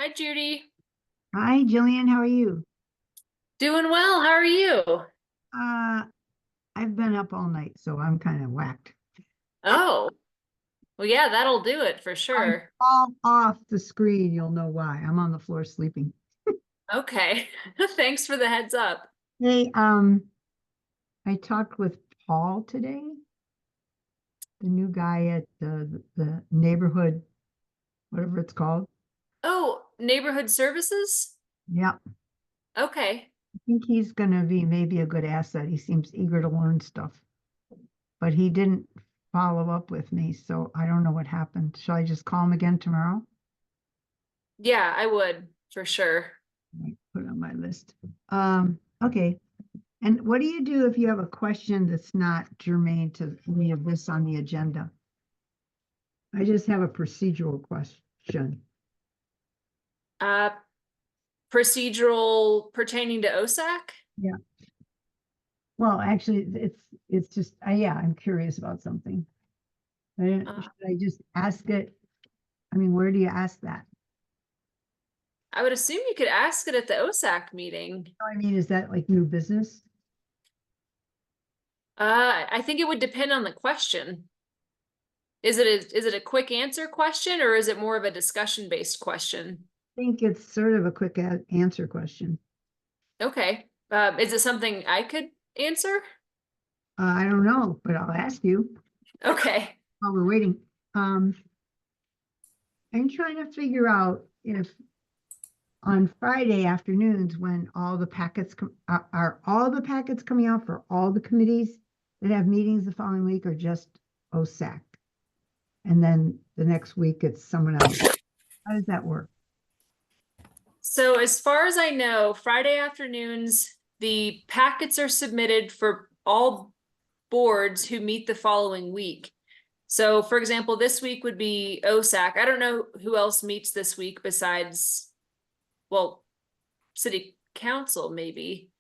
Hi, Judy. Hi, Jillian. How are you? Doing well. How are you? Uh, I've been up all night, so I'm kind of whacked. Oh, well, yeah, that'll do it for I sure. fall off the screen. You'll know why. I'm on the floor sleeping. Okay. Thanks for the heads up. Hey, I talked with Paul today, the new guy at the neighborhood, whatever it's called. Oh, neighborhood services? Yeah, Okay. I think he's going to be maybe a good asset. He seems eager to learn stuff, but he didn't follow up with me, so I don't know what happened. Shall I just call him again tomorrow? Yeah, I would for sure. Put it on my list. Okay. And what do you do if you have a question that's not germane to any of this on the agenda? I just have a procedural question. Uh, Procedural pertaining to OSAC? Yeah. Well, actually, it's just yeah, I'm curious about something. Uh, Should I just ask it? I mean, where do you ask that? I would assume you could ask it at the OSAC meeting. I mean, is that like new business? I think it would depend on the question. Is it a quick answer question or is it more of a discussion based question? I think it's sort of a quick answer question. Okay. Is it something I could answer? I don't know, but I'll ask you Okay. while we're waiting. Um, I'm trying to figure out if on Friday afternoons when all the packets are all the packets coming out for all the committees that have meetings the following week or just OSAC? And then the next week it's someone else. How does that work? So as far as I know, Friday afternoons, the packets are submitted for all boards who meet the following week. So for example, this week would be OSAC. I don't know who else meets this week besides, well, city council maybe.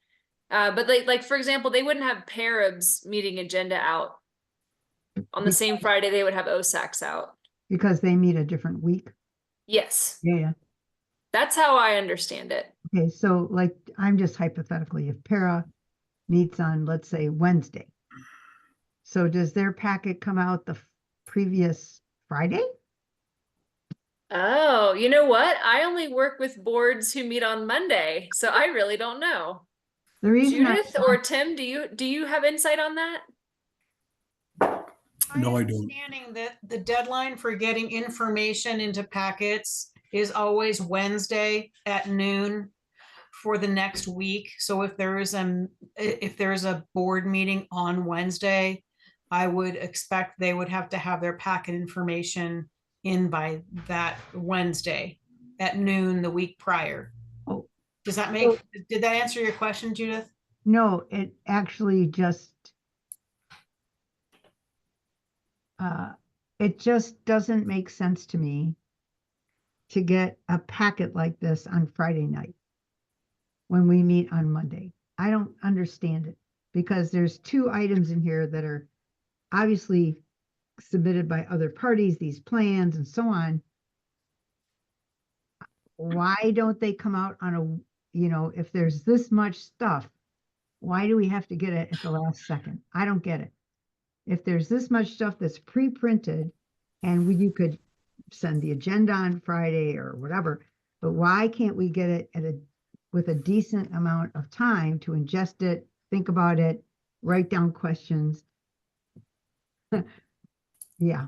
But like for example, they wouldn't have Parab's meeting agenda out on the Be- same Friday they would have OSAC's out. Because they meet a different week. Yes, Yeah, yeah. that's how I understand it. Okay, so like I'm just hypothetically, if Para meets on, let's say, Wednesday, so does their packet come out the previous Friday? Oh, you know what? I only work with boards who meet on Monday, so I really don't know. The reason I Judith or Tim, do you have insight on that? My No, I don't. understanding that the deadline for getting information into packets is always Wednesday at noon for the next week. So if there's a board meeting on Wednesday, I would expect they would have to have their packet information in by that Wednesday at noon the week prior. oh, Did that answer your question, Judith? no, it actually uh, it just doesn't make sense to me to get a packet like this on Friday night when we meet on Monday. I don't understand it because there's two items in here that are obviously submitted by other parties, these plans and so on. Why don't they come out on if there's this much stuff, why do we have to get it at the last second? I don't get it. If there's this much stuff that's pre-printed and you could send the agenda on Friday or whatever, but why can't we get it with a decent amount of time to ingest it, think about it, write down questions? Yeah,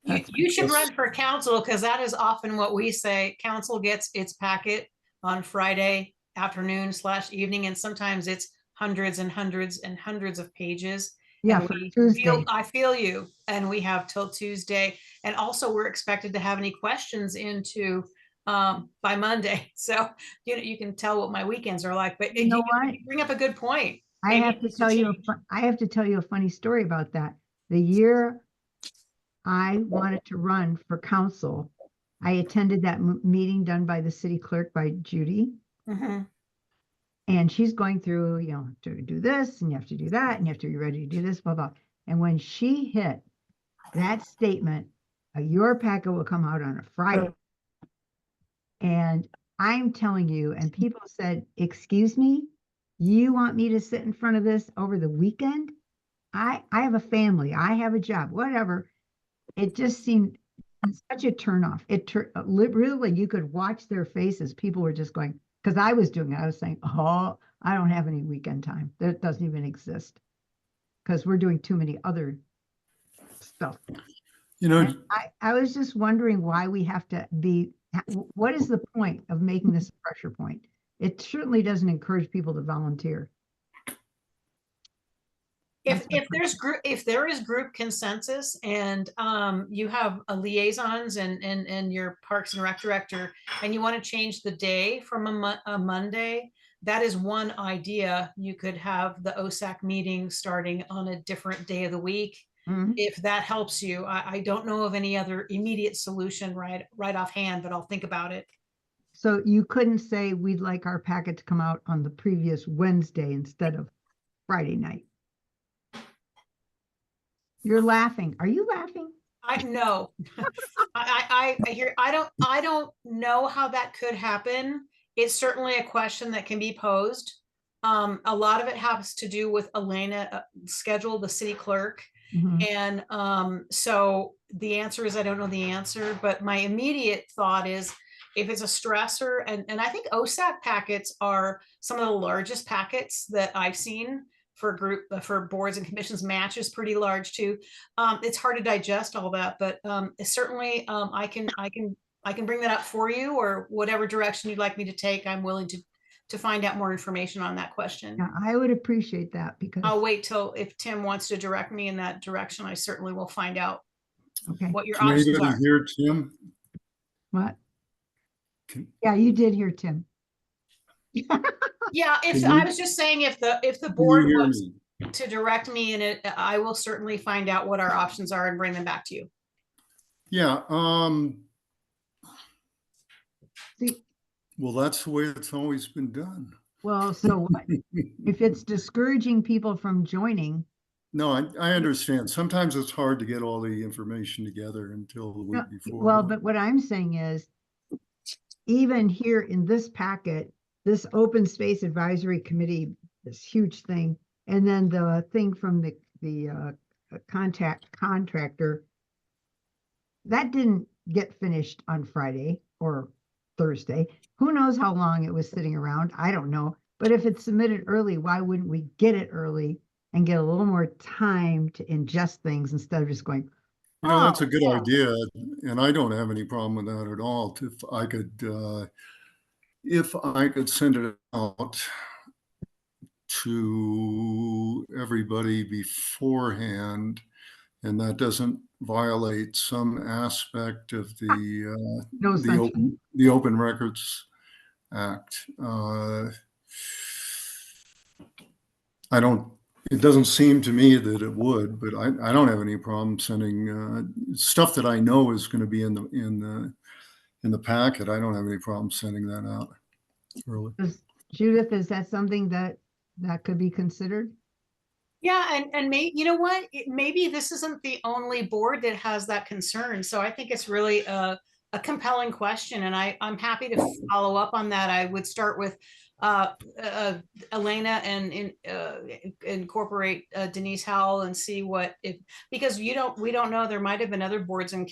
that's You should Yes. run for council because that is often what we say. Council gets its packet on Friday afternoon / evening, and sometimes it's hundreds and hundreds and hundreds of pages. yeah, And for Tuesday. I feel you, and we have till Tuesday. And also we're expected to have any questions into by Monday. So you can tell what my weekends are like, but You know what? you bring up a good point. I Maybe have it to needs to tell you, change. I have to tell you a funny story about that. The year I wanted to run for council, I attended that meeting done by the city clerk by Judy. Mhm. And she's going through, to do this and you have to do that and you have to be ready to do this, blah, blah. And when she hit that statement, your packet will come out on a Friday. And I'm telling you, and people said, excuse me, you want me to sit in front of this over the weekend? I have a family, I have a job, whatever. It just seemed such a turnoff. Literally, you could watch their faces. People were just going, because I was doing it. I was saying, oh, I don't have any weekend time. That doesn't even exist because we're doing too many other stuff. You know, And I was just wondering why we have to what is the point of making this a pressure point? It certainly doesn't encourage people to volunteer. If That's if there is group consensus and you have a liaisons and your Parks and Rec director, and you want to change the day from a Monday, that is one idea. You could have the OSAC meeting starting on a different day of the week. Mhm. If that helps you. I don't know of any other immediate solution right offhand, but I'll think about it. So you couldn't say we'd like our packet to come out on the previous Wednesday instead of Friday night. You're laughing. Are you laughing? I know. I hear. I don't know how that could happen. It's certainly a question that can be posed. A lot of it has to do with Elena schedule, the city clerk. Mhm. And so the answer is I don't know the answer, but my immediate thought is if it's a stressor, and I think OSAC packets are some of the largest packets that I've seen for boards and commissions. Match is pretty large too. It's hard to digest all that, but certainly I can bring that up for you, or whatever direction you'd like me to take. I'm willing to find out more information on that question. Yeah, I would appreciate that because, I'll wait till if Tim wants to direct me in that direction, I certainly will find out okay, what your can options anybody are. hear Tim? what? Can- Yeah, you did hear Tim. Yeah, if Can I you- was just saying, if the Can you board hear wants me? to direct me in it, I will certainly find out what our options are and bring them back to you. Yeah, See, well, that's the way it's always been done. well, so what? If it's discouraging people from joining, No, I understand. Sometimes it's hard to get all the information together until the no, week before. well, but what I'm saying is, even here in this packet, this open space advisory committee, this huge thing, and then the thing from the contractor, that didn't get finished on Friday or Thursday. Who knows how long it was sitting around? I don't know. But if it's submitted early, why wouldn't we get it early and get a little more time to ingest things instead of just going, You know, that's a oh, good yeah. idea, and I don't have any problem with that at all. If I could send it out to everybody beforehand, and that doesn't violate some aspect of No sunshine. the Open Records Act. I don't. It doesn't seem to me that it would, but I don't have any problem sending stuff that I know is going to be in the packet. I don't have any problem sending that out early. Judith, is that something that could be considered? Yeah, and you know what? Maybe this isn't the only board that has that concern. So I think it's really a compelling question, and I'm happy to follow up on that. I would start with Elena and incorporate Denise Howell and see what if, because we don't know, there might have been other boards and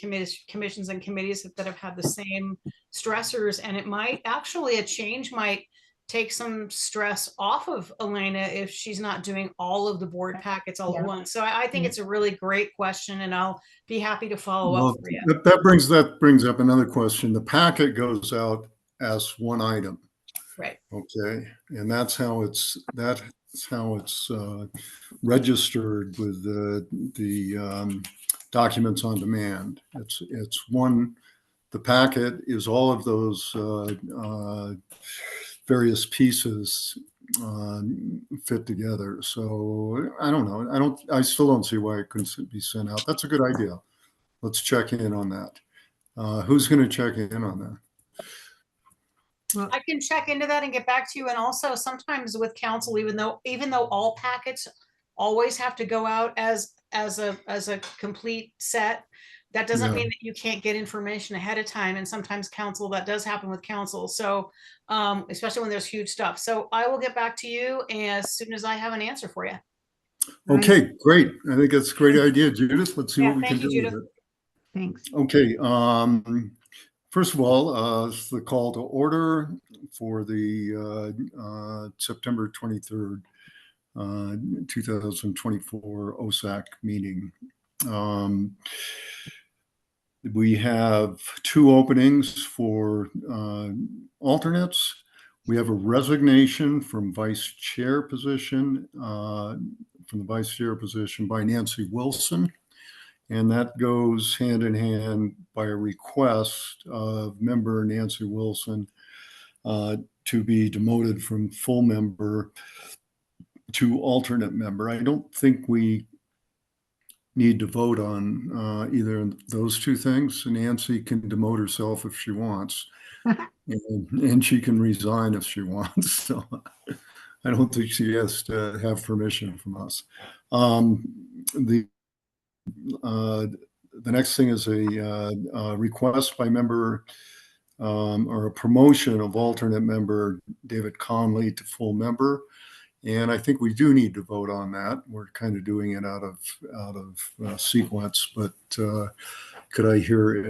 commissions and committees that have had the same stressors, and it might actually, a change might take some stress off of Elena if she's not doing all of the board packets all Yeah. at once. So I think Yeah. it's a really great question, and I'll be happy to follow Well, up for you. that brings up another question. The packet goes out as one item. Right. Okay, and that's how it's registered with the documents on demand. It's one. The packet is all of those various pieces fit together. So I don't know. I still don't see why it couldn't be sent out. That's a good idea. Let's check in on that. Who's going to check in on that? Well, I can check into that and get back to you. And also sometimes with council, even though all packets always have to go out as a complete set, That doesn't Yeah. mean that you can't get information ahead of time. And sometimes council, that does happen with council. So, especially when there's huge stuff. So I will get back to you as soon as I have an answer for you. Right. Okay, great. I think that's a great idea, Judith. Let's see Yeah, what we can thank you, do with Judith. it. Thanks. Okay, first of all, it's the call to order for the September 23rd, 2024 OSAC meeting. We have two openings for alternates. We have a resignation from vice chair position, from the vice chair position by Nancy Wilson. And that goes hand in hand by a request of member Nancy Wilson to be demoted from full member to alternate member. I don't think we need to vote on either of those two things. Nancy can demote herself if she wants, and she can resign if she wants. So I don't think she has to have permission from us. The next thing is a request by member or a promotion of alternate member David Conley to full member. And I think we do need to vote on that. We're kind of doing it out of sequence, but could I hear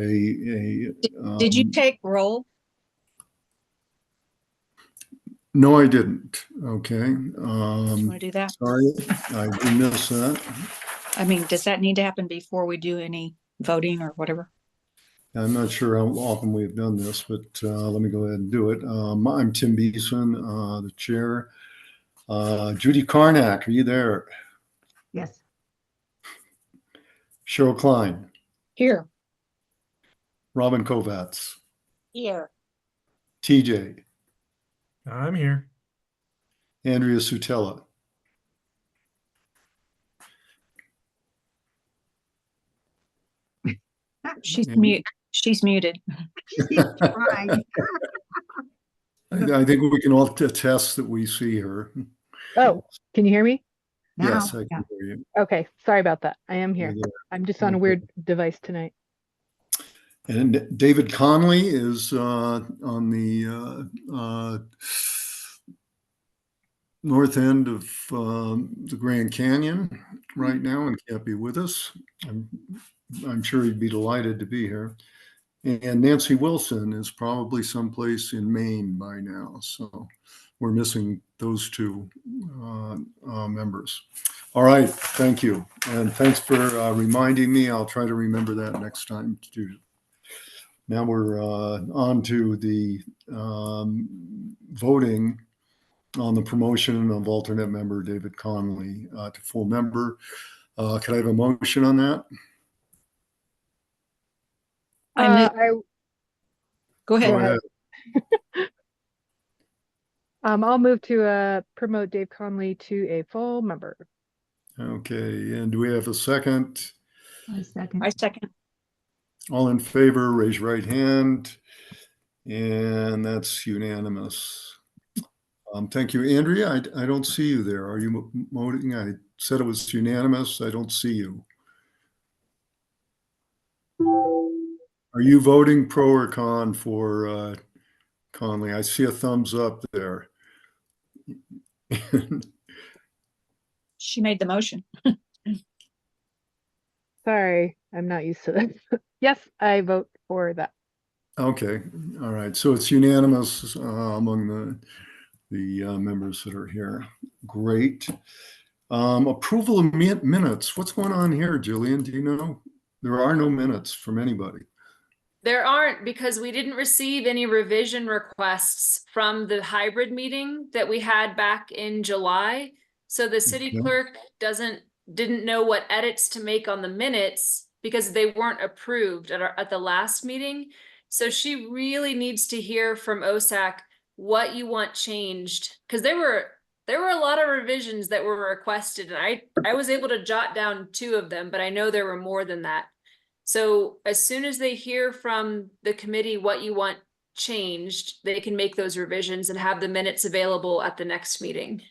Did you take roll? No, I didn't. Okay. You want to do that? Sorry, I did miss that. I mean, does that need to happen before we do any voting or whatever? I'm not sure how often we've done this, but let me go ahead and do it. I'm Tim Beeson, the chair. Judy Karnak, are you there? Yes. Cheryl Klein, Here. Robin Kovats, Here. TJ, I'm here. Andrea Sutella. She's And- mute. She's muted. She's trying. I think we can all attest that we see her. Oh, can you hear me? Yes, Now, I yeah. can hear you. Okay, sorry about that. I am here. You're there. I'm just on a Okay. weird device tonight. And David Conley is on the north end of the Grand Canyon right now and can't be with us. I'm sure he'd be delighted to be here. And Nancy Wilson is probably someplace in Maine by now. So we're missing those two members. All right, thank you. And thanks for reminding me. I'll try to remember that next time to do. Now we're on to the voting on the promotion of alternate member David Conley to full member. Could I have a motion on that? I move- Go Go ahead. Go ahead. ahead. I'll move to promote Dave Conley to a full member. Okay, and do we have a second? A second. I second. All in favor, raise your right hand. And that's unanimous. Thank you. Andrea, I don't see you there. Are you voting? I said it was unanimous. I don't see you. Are you voting pro or con for Conley? I see a thumbs up there. She made the motion. Sorry, I'm not used to this. Yes, I vote for that. Okay, all right. So it's unanimous among the members that are here. Great. Approval of minutes. What's going on here, Jillian? Do you know? There are no minutes from anybody. There aren't, because we didn't receive any revision requests from the hybrid meeting that we had back in July. So the city Okay. clerk didn't know what edits to make on the minutes because they weren't approved at the last meeting. So she really needs to hear from OSAC what you want changed, because there were a lot of revisions that were requested, and I was able to jot down 2 of them, but I know there were more than that. So as soon as they hear from the committee what you want changed, they can make those revisions and have the minutes available at the next meeting.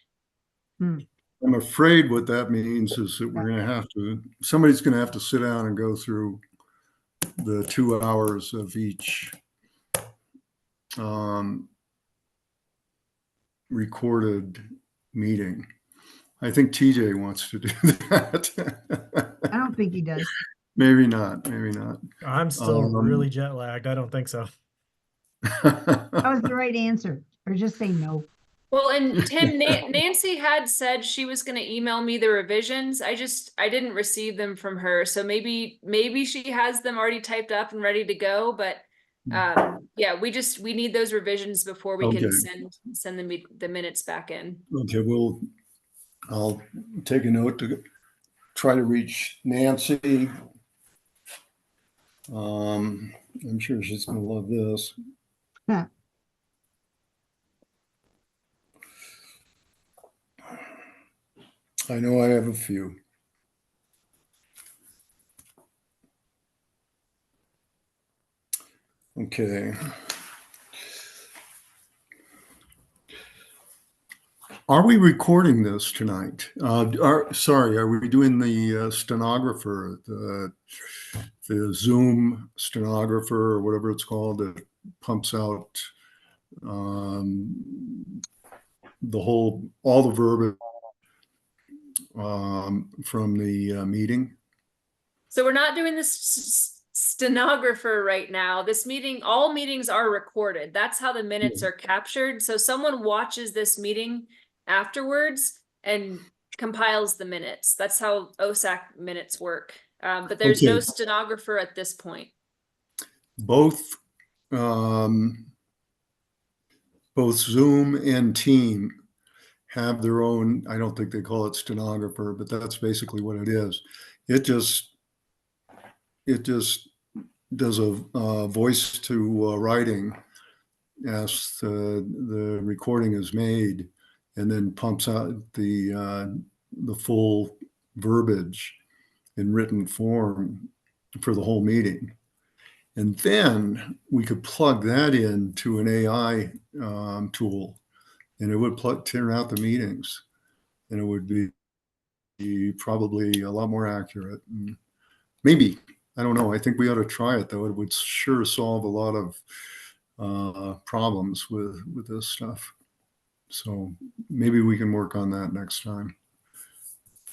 I'm afraid what that means is that somebody's going to have to sit down and go through the 2 hours of each recorded meeting. I think TJ wants to do that. I don't think he does. Maybe not, maybe not. I'm still Um, really jet lagged. I don't think so. That was the right answer, or just say no. Well, and Tim, Nancy had said she was going to email me the revisions. I didn't receive them from her. So maybe she has them already typed up and ready to go. But yeah, we need those revisions before we can Okay. send the minutes back in. Okay, I'll take a note to try to reach Nancy. I'm sure she's gonna love this. Huh. I know I have a few. Okay. Are we recording this tonight? Sorry, are we doing the stenographer, the Zoom stenographer or whatever it's called that pumps out all the verbiage from the meeting? So we're not doing this stenographer right now. All meetings are recorded. That's how the minutes are captured. So someone watches this meeting afterwards and compiles the minutes. That's how OSAC minutes work. But there's no Okay. stenographer at this point. Both Zoom and Team have their own, I don't think they call it stenographer, but that's basically what it is. It just does a voice to writing as the recording is made, and then pumps out the full verbiage in written form for the whole meeting. And then we could plug that into an AI tool, and it would turn out the meetings, and it would be probably a lot more accurate. And maybe, I don't know. I think we ought to try it, though. It would sure solve a lot of problems with this stuff. So maybe we can work on that next time.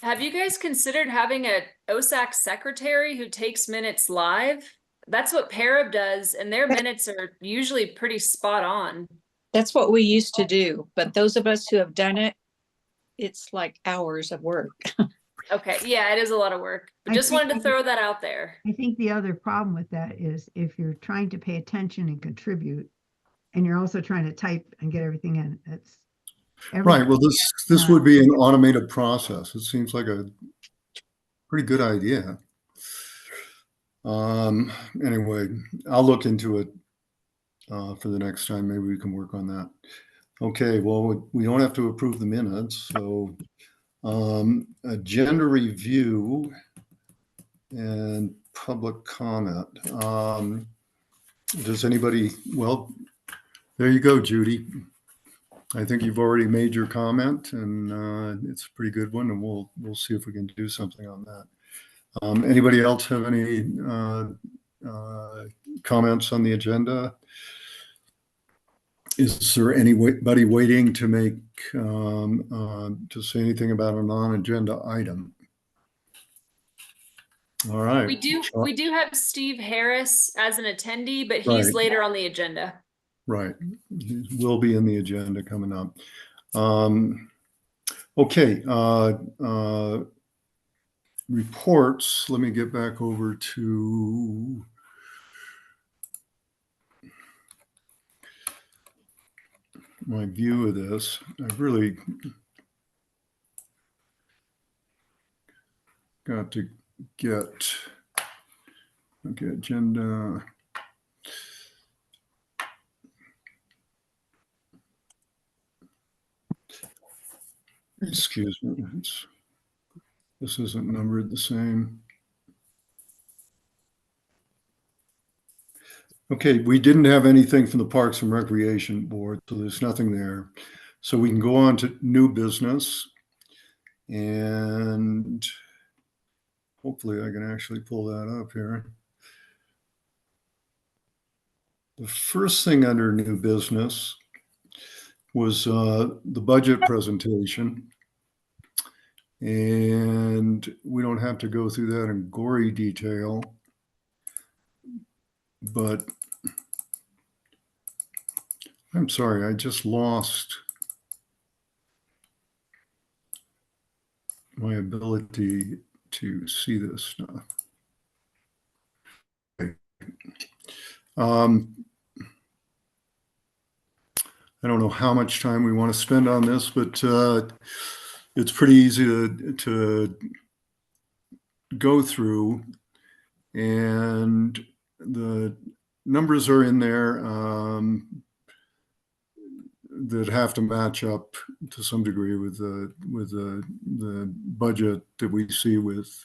Have you guys considered having a OSAC secretary who takes minutes live? That's what Parab does, and their minutes are usually pretty spot on. That's what we used to do, but those of us who have done it, it's like hours of work. Okay, yeah, it is a lot of work. But I just wanted to think- throw that out there. I think the other problem with that is if you're trying to pay attention and contribute, and you're also trying to type and get everything in, it's Right. Well, this would be an automated process. It seems like a pretty good idea. Anyway, I'll look into it for the next time. Maybe we can work on that. Okay. Well, we don't have to approve the minutes. So agenda review and public comment. Does anybody, well, there you go, Judy. I think you've already made your comment, and it's a pretty good one, and we'll see if we can do something on that. Anybody else have any comments on the agenda? Is there anybody waiting to make to say anything about a non-agenda item? All right. We do have Steve Harris as an attendee, but he's Right. later on the agenda. Right. Will be in the agenda coming up. Okay. Reports. Let me get back over to my view of this. I've really got to get, okay, agenda. Excuse me. This isn't numbered the same. Okay, we didn't have anything from the Parks and Recreation Board, so there's nothing there. So we can go on to new business, and hopefully I can actually pull that up here. The first thing under new business was the budget presentation. And we don't have to go through that in gory detail, but I'm sorry, I just lost my ability to see this stuff. Okay. I don't know how much time we want to spend on this, but it's pretty easy to go through, and the numbers are in there that have to match up to some degree with the budget that we see with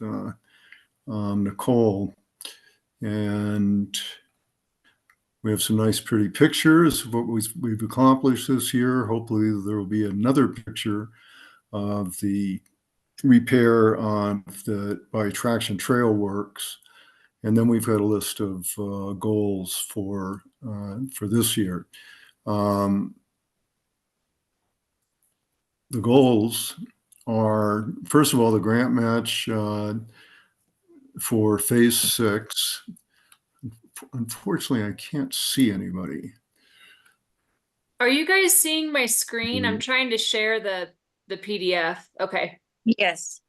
Nicole. And we have some nice pretty pictures of what we've accomplished this year. Hopefully there will be another picture of the repair on by Traction Trail Works. And then we've got a list of goals for this year. The goals are, first of all, the grant match for phase 6. Unfortunately, I can't see anybody. Are you guys seeing my screen? I'm Mhm. trying to share the PDF. Okay. Yes.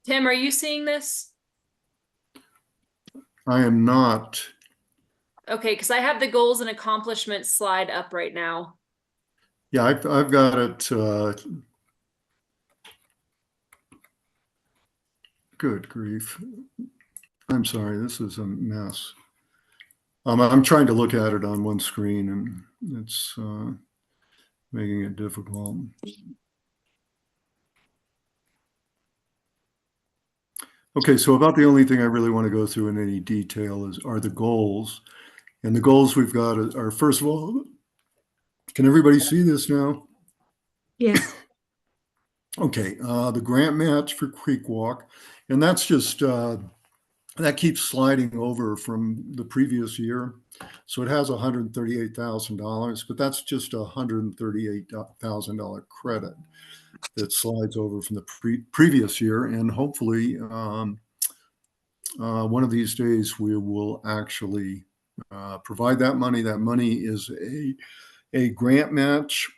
Tim, are you seeing this? I am not. Okay, because I have the goals and accomplishments slide up right now. Yeah, I've got it. Good grief. I'm sorry, this is a mess. I'm trying to look at it on one screen, and it's making it difficult. Okay, so about the only thing I really want to go through in any detail are the goals. And the goals we've got are, first of all, can everybody see this now? Yes. Okay, the grant match for Creek Walk, and that's just that keeps sliding over from the previous year. So it has $138,000, but that's just a $138,000 credit that slides over from the previous year. And hopefully one of these days we will actually provide that money. That money is a grant match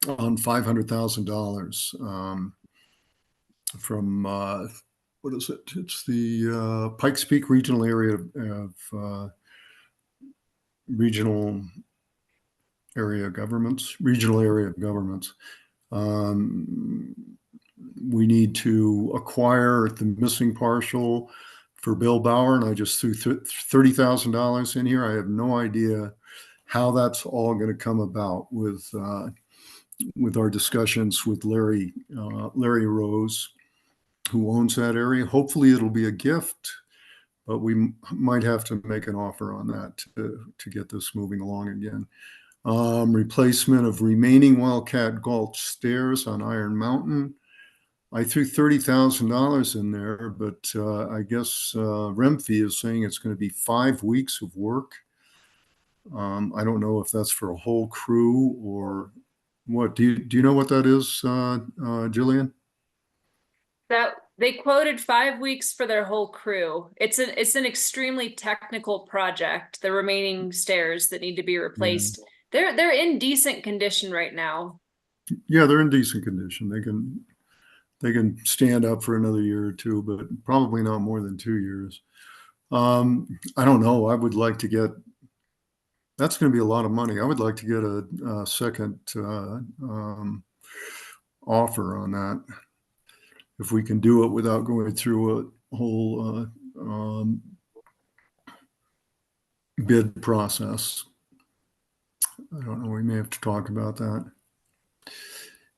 on $500,000 from what is it? It's the Pikes Peak Regional Area of Regional Area of Governments. We need to acquire the missing partial for Bill Bauer, and I just threw $30,000 in here. I have no idea how that's all going to come about with our discussions with Larry Rose, who owns that area. Hopefully it'll be a gift, but we might have to make an offer on that to get this moving along again. Replacement of remaining Wildcat Gulch stairs on Iron Mountain. I threw $30,000 in there, but I guess Remfee is saying it's going to be 5 weeks of work. I don't know if that's for a whole crew or what. Do you know what that is, Jillian? That they quoted 5 weeks for their whole crew. It's an extremely technical project. The remaining stairs that need to be replaced. They're in decent condition right now. Yeah, they're in decent condition. They can stand up for another year or two, but probably not more than 2 years. I don't know. I would like to get. That's going to be a lot of money. I would like to get a second offer on that, if we can do it without going through a whole bid process. I don't know. We may have to talk about that.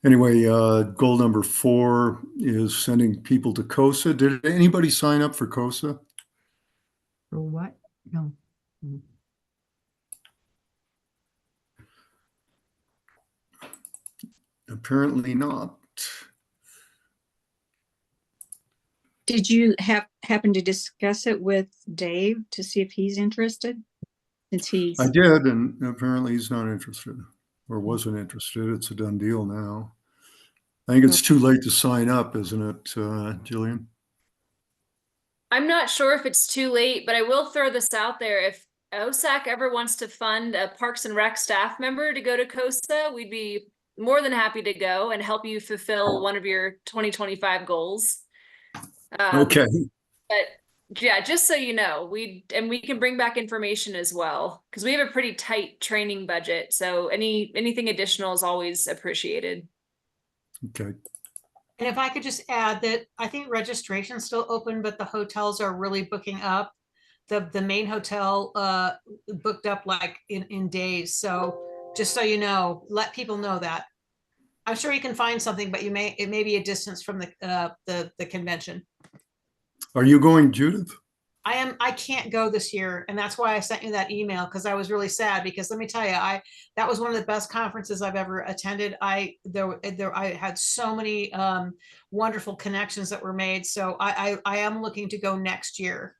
Anyway, goal number 4 is sending people to COSA. Did anybody sign up for COSA? For what? No. Apparently not. Did you happen to discuss it with Dave to see if he's interested? since he's, I did, and apparently he's not interested or wasn't interested. It's a done deal now. I think it's too late to sign up, isn't it, Jillian? I'm not sure if it's too late, but I will throw this out there. If OSAC ever wants to fund a Parks and Rec staff member to go to COSA, we'd be more than happy to go and help you fulfill one of your 2025 goals. Okay. But yeah, just so you know, we can bring back information as well because we have a pretty tight training budget. So anything additional is always appreciated. Okay. And if I could just add that I think registration's still open, but the hotels are really booking up. The main hotel booked up like in days. So just so you know, let people know that. I'm sure you can find something, but it may be a distance from the convention. Are you going, Judith? I can't go this year, and that's why I sent you that email, because I was really sad, because let me tell you, that was one of the best conferences I've ever attended. I had so many wonderful connections that were made. So I am looking to go next year.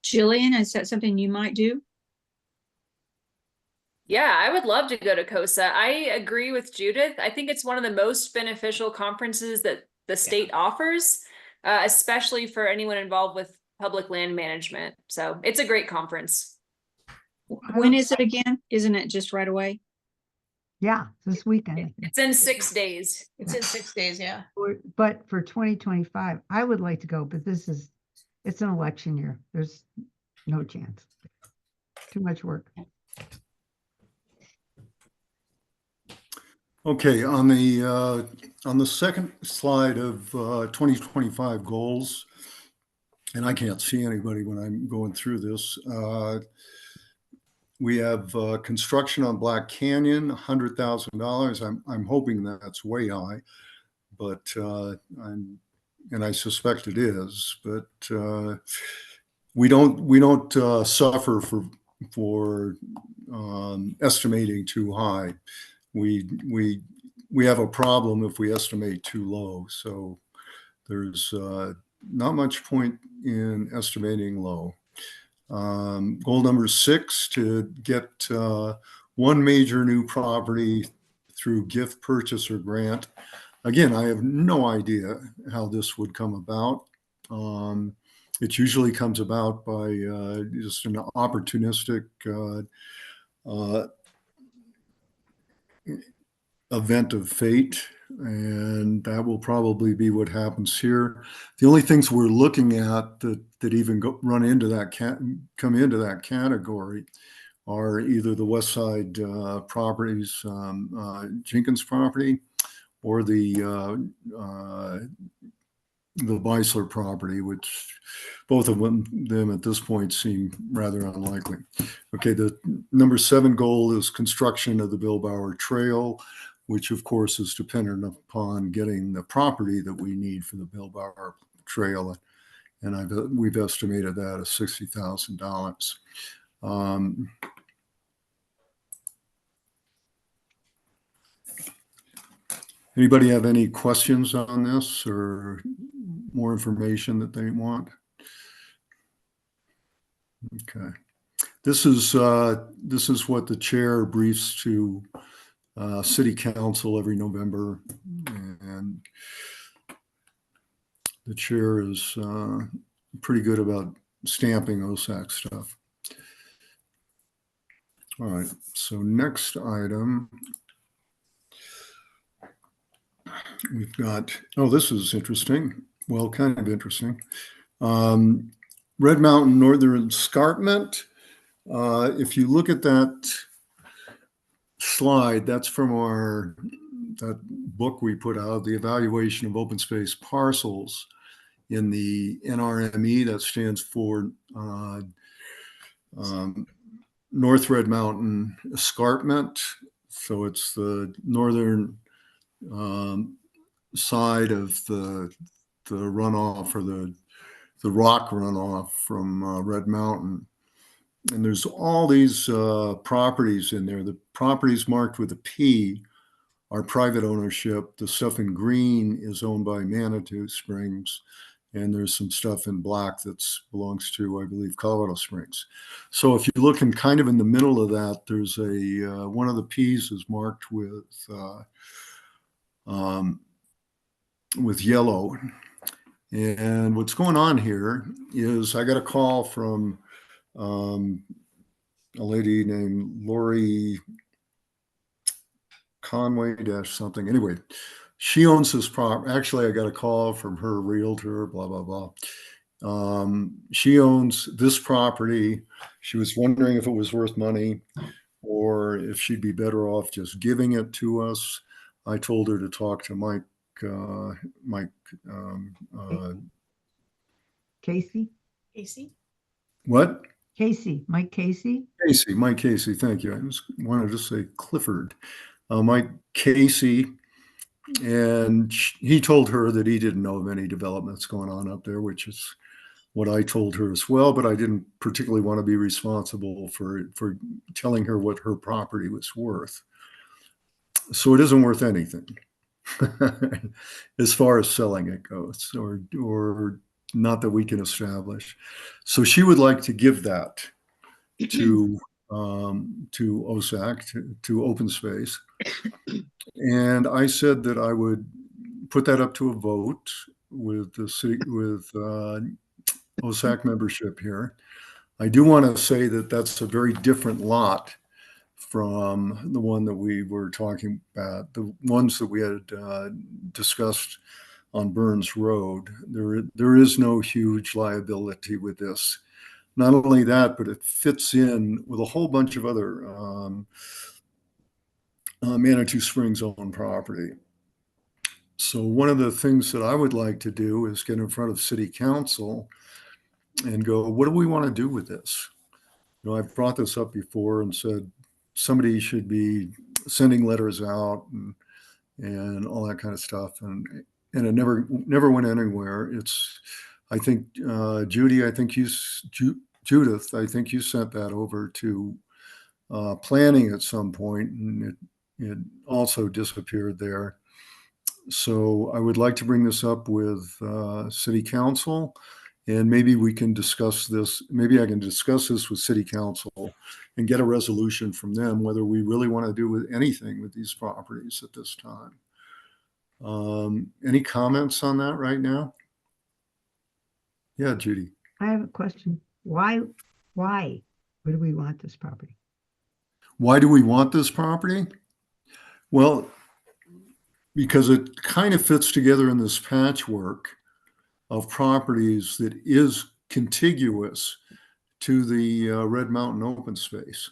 Jillian, is that something you might do? Yeah, I would love to go to COSA. I agree with Judith. I think it's one of the most beneficial conferences that the state offers, especially for anyone involved with public land management. So it's a great conference. When is it again? Isn't it just right away? Yeah, this weekend. I think. It's in 6 days. It's in 6 days, yeah. But for 2025, I would like to go, but it's an election year. There's no chance. Too much work. Okay, on the second slide of 2025 goals, and I can't see anybody when I'm going through this. We have construction on Black Canyon, $100,000. I'm hoping that's way high, but I suspect it is. But we don't suffer for estimating too high. We have a problem if we estimate too low. So there's not much point in estimating low. Goal number 6, to get one major new property through gift, purchase, or grant. Again, I have no idea how this would come about. It usually comes about by just an opportunistic event of fate, and that will probably be what happens here. The only things we're looking at that even come into that category are either the West Side properties, Jenkins property, or the Beisler property, which both of them at this point seem rather unlikely. Okay, the number 7 goal is construction of the Bill Bauer Trail, which of course is dependent upon getting the property that we need for the Bill Bauer Trail. And we've estimated that at $60,000. Anybody have any questions on this or more information that they want? Okay. This is what the chair briefs to City Council every November, and the chair is pretty good about stamping OSAC stuff. All right, so next item, we've got, oh, this is interesting. Well, kind of interesting. Red Mountain Northern Escarpment. If you look at that slide, that's from that book we put out, the evaluation of open space parcels in the NRME. That stands for North Red Mountain Escarpment. So it's the northern side of the runoff, or the rock runoff from Red Mountain. And there's all these properties in there. The properties marked with a P are private ownership. The stuff in green is owned by Manitou Springs, and there's some stuff in black that's belongs to, I believe, Colorado Springs. So if you look in kind of in the middle of that, there's a one of the P's is marked with yellow. And what's going on here is I got a call from a lady named Lori Conway dash something. Anyway, she owns this property. Actually, I got a call from her realtor, blah, blah, blah. She owns this property. She was wondering if it was worth money or if she'd be better off just giving it to us. I told her to talk to Mike, Casey, Casey? what? Mike Casey. Mike Casey, thank you. I just wanted to say Clifford. Mike Casey, and he told her that he didn't know of any developments going on up there, which is what I told her as well, but I didn't particularly want to be responsible for telling her what her property was worth. So it isn't worth anything as far as selling it goes, or not that we can establish. So she would like to give that to OSAC, to open space. And I said that I would put that up to a vote with the city, with OSAC membership here. I do want to say that that's a very different lot from the one that we were talking about, the ones that we had discussed on Burns Road. There is no huge liability with this. Not only that, but it fits in with a whole bunch of other Manitou Springs owned property. So one of the things that I would like to do is get in front of City Council and go, what do we want to do with this? You know, I've brought this up before and said somebody should be sending letters out and all that kind of stuff, and it never went anywhere. I think Judy, Judith, I think you sent that over to planning at some point, and it also disappeared there. So I would like to bring this up with City Council, and maybe we can discuss this. Maybe I can discuss this with City Council and get a resolution from them whether we really want to do with anything with these properties at this time. Any comments on that right now? Yeah, Judy. I have a question. Why would we want this property? Why do we want this property? Well, because it kind of fits together in this patchwork of properties that is contiguous to the Red Mountain open space.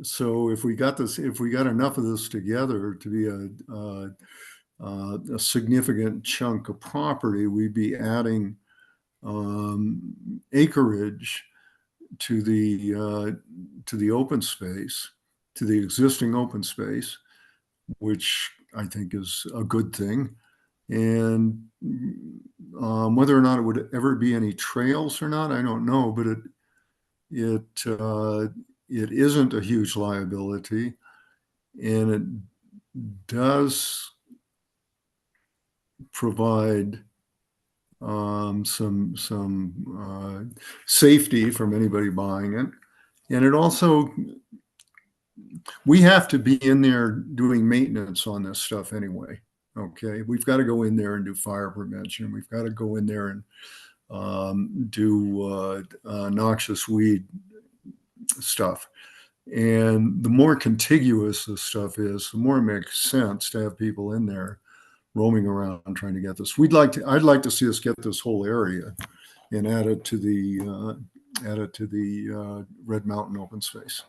So if we got enough of this together to be a significant chunk of property, we'd be adding acreage to the open space, to the existing open space, which I think is a good thing. And whether or not it would ever be any trails or not, I don't know, but it isn't a huge liability, and it does provide some safety from anybody buying it. And it also, we have to be in there doing maintenance on this stuff anyway. Okay, we've got to go in there and do fire prevention. We've got to go in there and do noxious weed stuff. And the more contiguous this stuff is, the more it makes sense to have people in there roaming around trying to get this. I'd like to see us get this whole area and add it to the Red Mountain open space.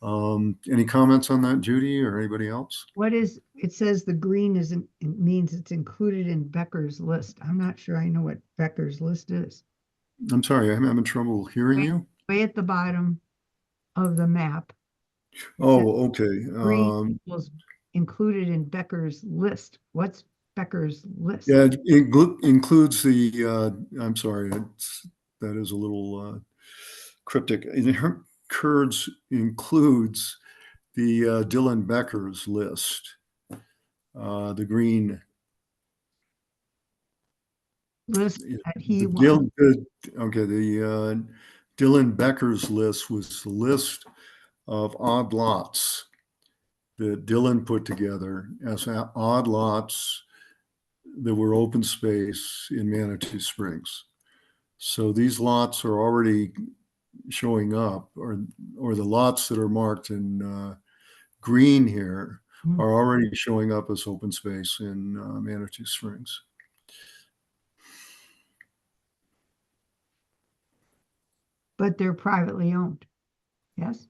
Any comments on that, Judy, or anybody else? It says the green it means it's included in Becker's list. I'm not sure I know what Becker's list is. I'm sorry, I'm having trouble hearing you. Way at the bottom of the map. Oh, okay. Green equals included in Becker's list. What's Becker's list? Yeah, it includes the, I'm sorry, that is a little cryptic. Includes the Dylan Becker's list, the green. list that he The wants. Okay, the Dylan Becker's list was the list of odd lots that Dylan put together as odd lots that were open space in Manitou Springs. So these lots are already showing up, or the lots that are marked in green here are already showing up as open space in Manitou Springs. But they're privately owned. Yes,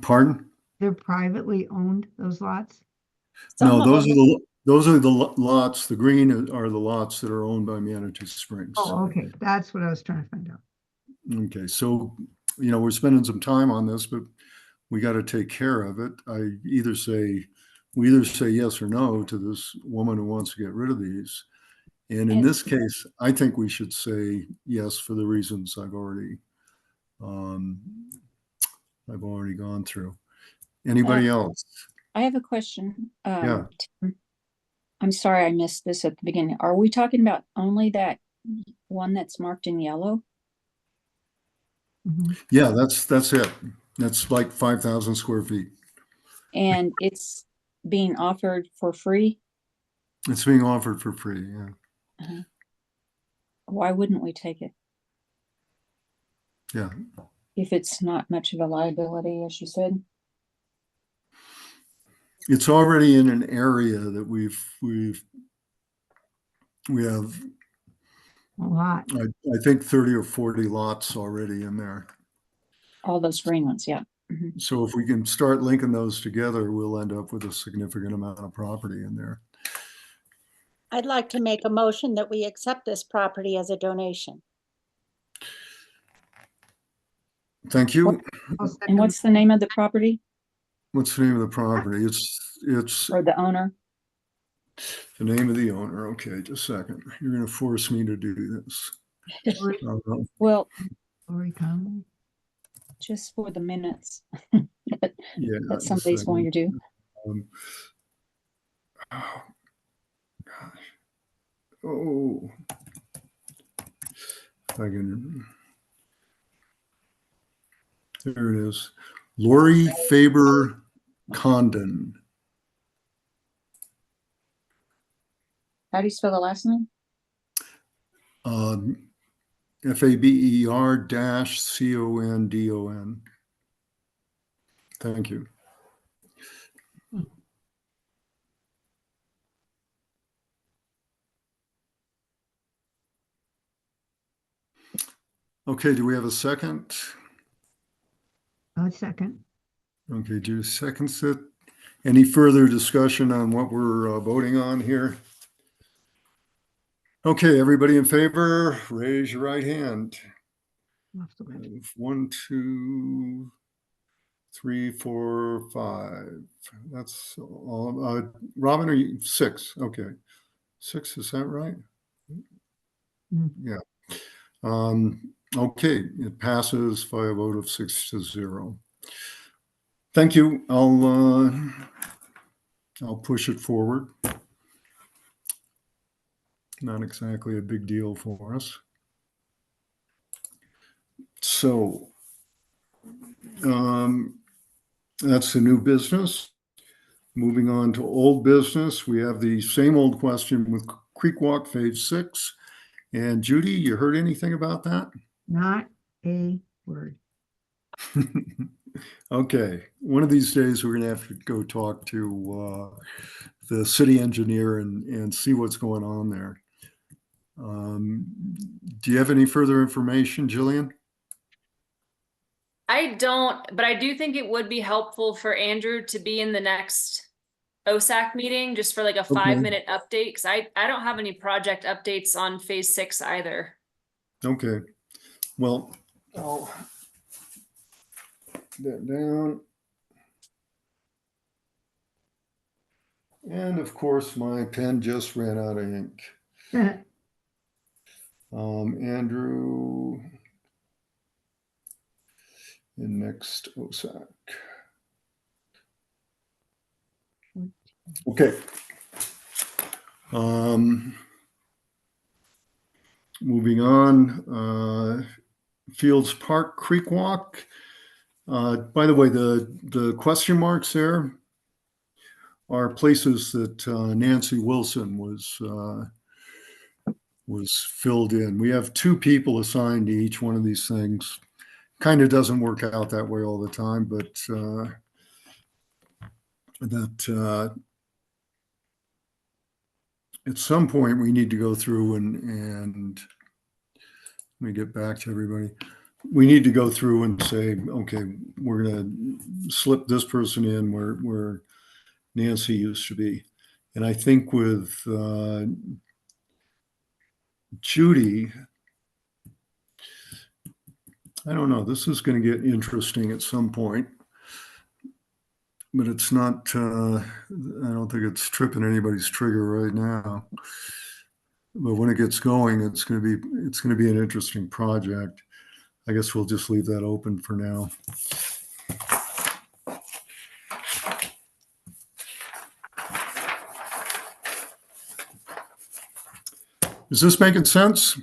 Pardon? they're privately owned, those lots? Some No, of them, those are the lots. The green are the lots that are owned by Manitou Springs. Oh, okay, that's what I was trying to find out. Okay, so we're spending some time on this, but we got to take care of it. We either say yes or no to this woman who wants to get rid of these. And in And- this case, I think we should say yes for the reasons I've already gone through. Anybody else? I have a question. Yeah. Tim, I'm sorry I missed this at the beginning. Are we talking about only that one that's marked in yellow? Mhm. Yeah, that's it. That's like 5,000 square feet. And it's being offered for free? It's being offered for free. Yeah. Uh-huh. Why wouldn't we take it? Yeah. If it's not much of a liability, as you said? It's already in an area that we have, A lot. I think 30 or 40 lots already in there. All those green ones, yeah. Mhm. So if we can start linking those together, we'll end up with a significant amount of property in there. I'd like to make a motion that we accept this property as a donation. Thank you. I'll And second what's the name of the property What's the name of the property? It's or the owner? the name of the owner. Okay, just a second. You're going to force me to do this. Well, Lori Conley. just for the minutes Yeah. that somebody's going to do. Oh, gosh. Oh, if I can. There it is. Lori Faber Condon. How do you spell the last name? FABER-CONDON. Thank you. Okay, do we have a second? I'll second. Okay, Judy seconds it. Any further discussion on what we're voting on here? Okay, everybody in favor, raise your right hand. Off the list. 1, 2, 3, 4, 5. That's all. Robin, are you 6? Okay. 6, is that right? Mm. Yeah. Okay, it passes by a vote of 6-0. Thank you. I'll push it forward. Not exactly a big deal for us. So that's the new business. Moving on to old business, we have the same old question with Creek Walk Phase 6. And Judy, you heard anything about that? Not a word. Okay, one of these days we're going to have to go talk to the city engineer and see what's going on there. Do you have any further information, Jillian? I don't, but I do think it would be helpful for Andrew to be in the next OSAC meeting, just for like a 5-minute update, because I don't have any project updates on Phase 6 either. Okay, well, I'll put that down. And of course, my pen just ran out of ink. Andrew, in next OSAC. Okay. Moving on, Fields Park Creek Walk. By the way, the question marks there are places that Nancy Wilson was filled in. We have 2 people assigned to each one of these things. Kind of doesn't work out that way all the time, but at some point we need to go through and let me get back to everybody. We need to go through and say, okay, we're going to slip this person in where Nancy used to be. And I think with Judy, I don't know, this is going to get interesting at some point, but it's not, I don't think it's tripping anybody's trigger right now. But when it gets going, it's going to be an interesting project. I guess we'll just leave that open for now. Is this making sense?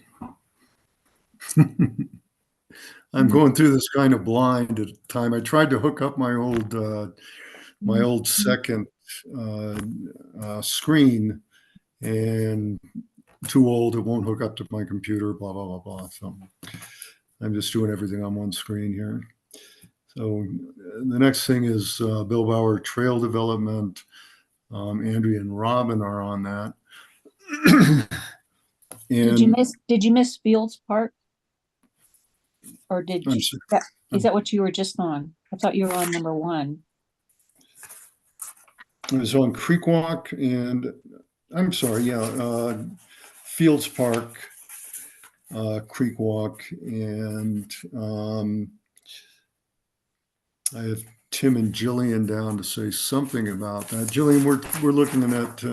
I'm going through this kind of blind at the time. I tried to hook up my old second screen, and too old, it won't hook up to my computer, blah, blah, blah, blah. So I'm just doing everything on one screen here. So the next thing is Bill Bauer Trail Development. Andrea and Robin are on that. Did you miss Fields Park? Or did you, is that what you were just on? I thought you were on number 1. I was on Creek Walk and I'm sorry, yeah, Fields Park, Creek Walk, and I have Tim and Jillian down to say something about that. Jillian, we're looking at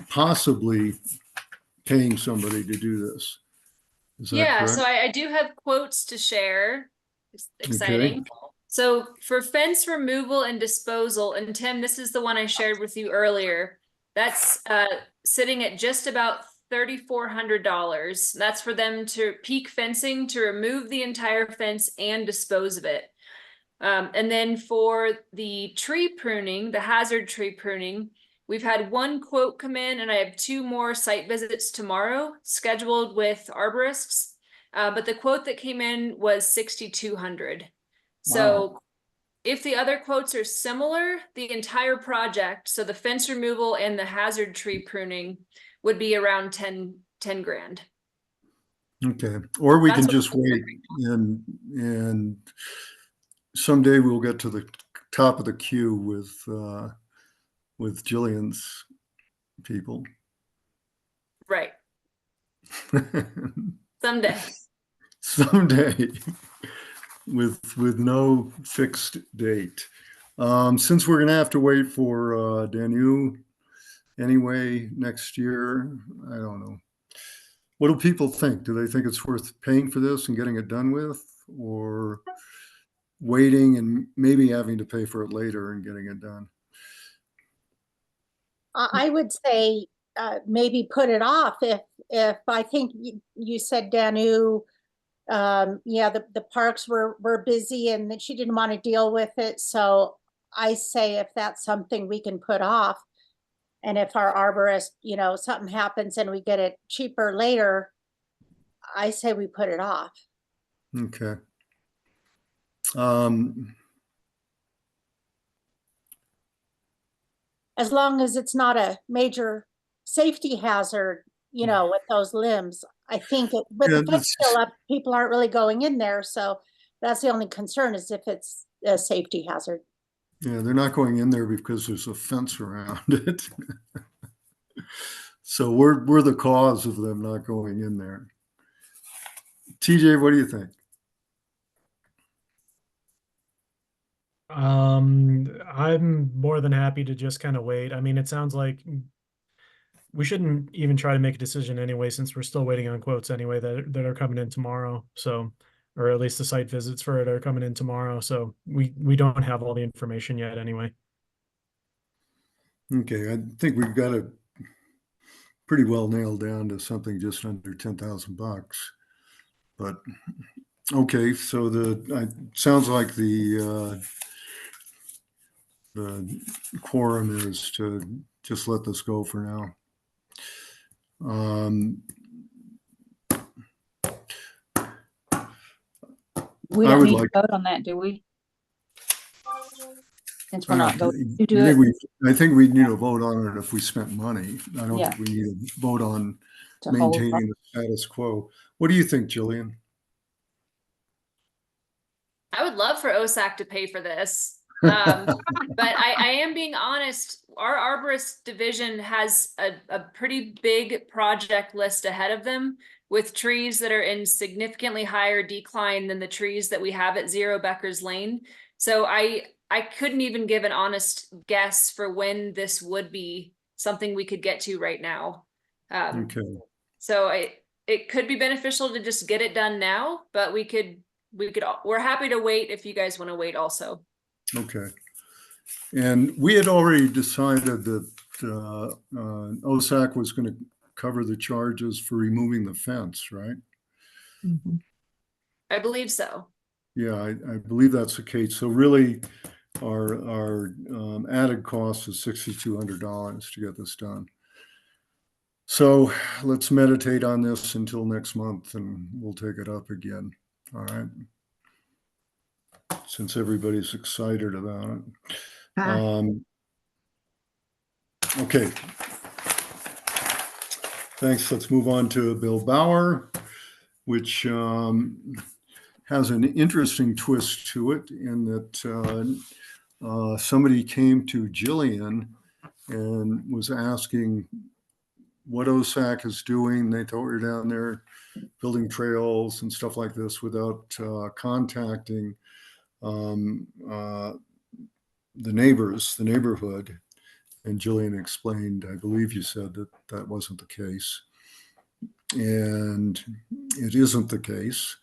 possibly paying somebody to do this. Is that Yeah, correct? so I do have quotes to share. It's exciting. Okay. So for fence removal and disposal, and Tim, this is the one I shared with you earlier. That's sitting at just about $3,400. That's for them to peak fencing to remove the entire fence and dispose of it. And then for the tree pruning, the hazard tree pruning, we've had 1 quote come in, and I have 2 more site visits tomorrow scheduled with arborists. But the quote that came in was $6,200. So if the other quotes are similar, the entire project, so the fence removal and the hazard tree pruning, would be around 10 grand. Okay. Or we That's can what just wait and someday we'll get to the top of the queue with Jillian's people. Right. Someday. Someday with no fixed date. Since we're gonna have to wait for Danu anyway next year, I don't know. What do people think? Do they think it's worth paying for this and getting it done with, or waiting and maybe having to pay for it later and getting it done? I would say maybe put it off if I think you said, Danu, yeah, the parks were busy and that she didn't want to deal with it. So I say if that's something we can put off, and if our arborist, something happens and we get it cheaper later, I say we put it off. Okay. As long as it's not a major safety hazard, with those limbs. I think with the fence still up, people aren't really going in there. So that's the only concern, is if it's a safety hazard. Yeah, they're not going in there because there's a fence around it. So we're the cause of them not going in there. TJ, what do you think? I'm more than happy to just kind of wait. I mean, it sounds like we shouldn't even try to make a decision anyway, since we're still waiting on quotes anyway that are coming in tomorrow. So, or at least the site visits for it are coming in tomorrow. So we don't have all the information yet anyway. Okay, I think we've got to pretty well nailed down to something just under 10,000 bucks. But okay, so sounds like the quorum is to just let this go for now. We I don't would need like- to vote on that, do we? Since we're I not don't- voting to do I it. think I think we need to vote on it if we spent money. I don't Yeah. think we need to vote on To hold maintaining the status quo. What do you think, Jillian? I would love for OSAC to pay for this. But I am being honest, our arborist division has a pretty big project list ahead of them with trees that are in significantly higher decline than the trees that we have at 0 Becker's Lane. So I couldn't even give an honest guess for when this would be something we could get to right now. Okay. So it could be beneficial to just get it done now, but we're happy to wait if you guys want to wait also. Okay. And we had already decided that OSAC was going to cover the charges for removing the fence, right? Mhm. I believe so. Yeah, I believe that's the case. So really, our added cost is $6,200 to get this done. So let's meditate on this until next month, and we'll take it up again. All right. Since everybody's excited about it. Ah, Okay. Thanks. Let's move on to Bill Bauer, which has an interesting twist to it in that somebody came to Jillian and was asking what OSAC is doing. They thought we were down there building trails and stuff like this without contacting the neighbors, the neighborhood. And Jillian explained, I believe you said that that wasn't the case. And it isn't the case,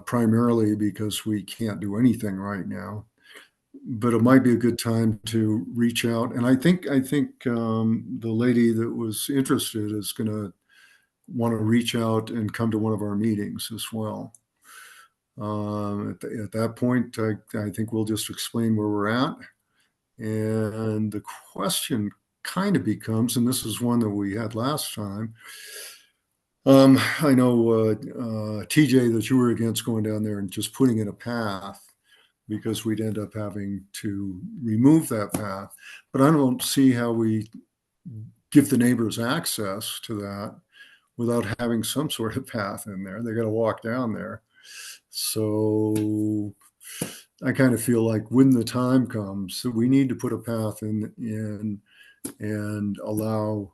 primarily because we can't do anything right now. But it might be a good time to reach out. And I think the lady that was interested is going to want to reach out and come to one of our meetings as well. At that point, I think we'll just explain where we're at. And the question kind of becomes, and this is one that we had last time. I know TJ that you were against going down there and just putting in a path because we'd end up having to remove that path. But I don't see how we give the neighbors access to that without having some sort of path in there. They got to walk down there. So I kind of feel like when the time comes, that we need to put a path in and allow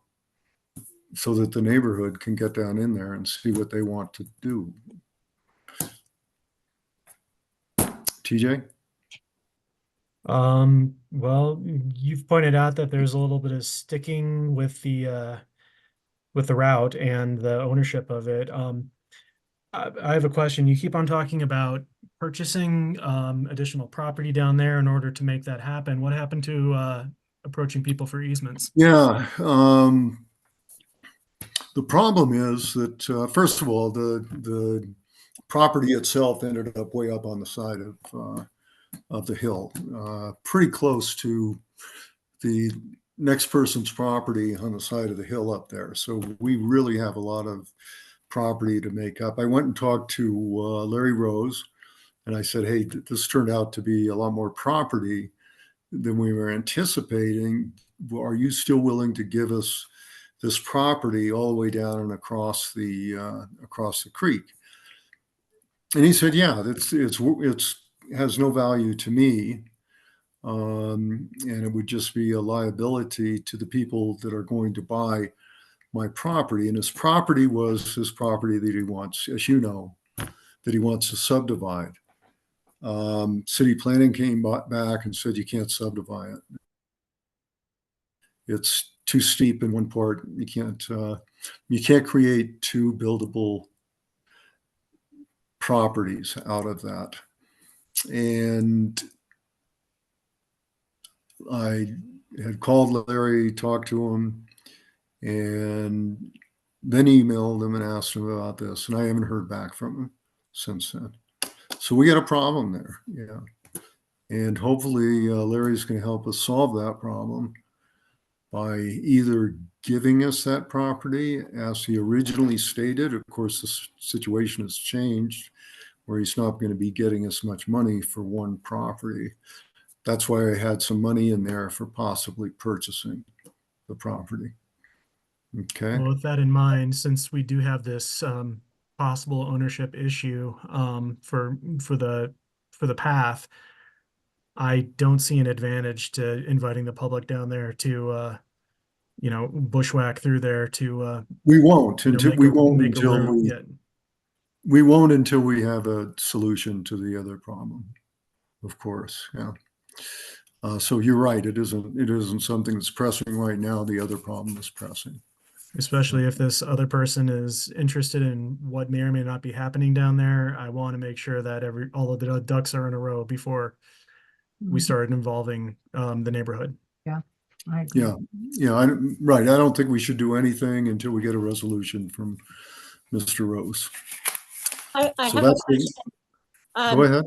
so that the neighborhood can get down in there and see what they want to do. TJ? Well, you've pointed out that there's a little bit of sticking with the route and the ownership of it. I have a question. You keep on talking about purchasing additional property down there in order to make that happen. What happened to approaching people for easements? Yeah. The problem is that, first of all, the property itself ended up way up on the side of the hill, pretty close to the next person's property on the side of the hill up there. So we really have a lot of property to make up. I went and talked to Larry Rose, and I said, hey, this turned out to be a lot more property than we were anticipating. Are you still willing to give us this property all the way down and across the creek? And he said, yeah, it's has no value to me. And it would just be a liability to the people that are going to buy my property. And his property was his property that he wants, as you know, that he wants to subdivide. City planning came back and said, you can't subdivide it. It's too steep in one part. You can't create two buildable properties out of that. And I had called Larry, talked to him, and then emailed him and asked him about this, and I haven't heard back from him since then. So we got a problem there, yeah. And hopefully Larry's going to help us solve that problem by either giving us that property as he originally stated. Of course, the situation has changed where he's not going to be getting as much money for one property. That's why I had some money in there for possibly purchasing the property. Okay. Well, with that in mind, since we do have this possible ownership issue for the path, I don't see an advantage to inviting the public down there to bushwhack through there to We won't until make a route yet. we won't until we have a solution to the other problem. Of course, yeah. So you're right. It isn't something that's pressing right now. The other problem is pressing. Especially if this other person is interested in what may or may not be happening down there. I want to make sure that all of the ducks are in a row before we start involving the neighborhood. Yeah, I agree. Yeah. Right. I don't think we should do anything until we get a resolution from Mr. Rose. I So have a that's it. question. Go ahead.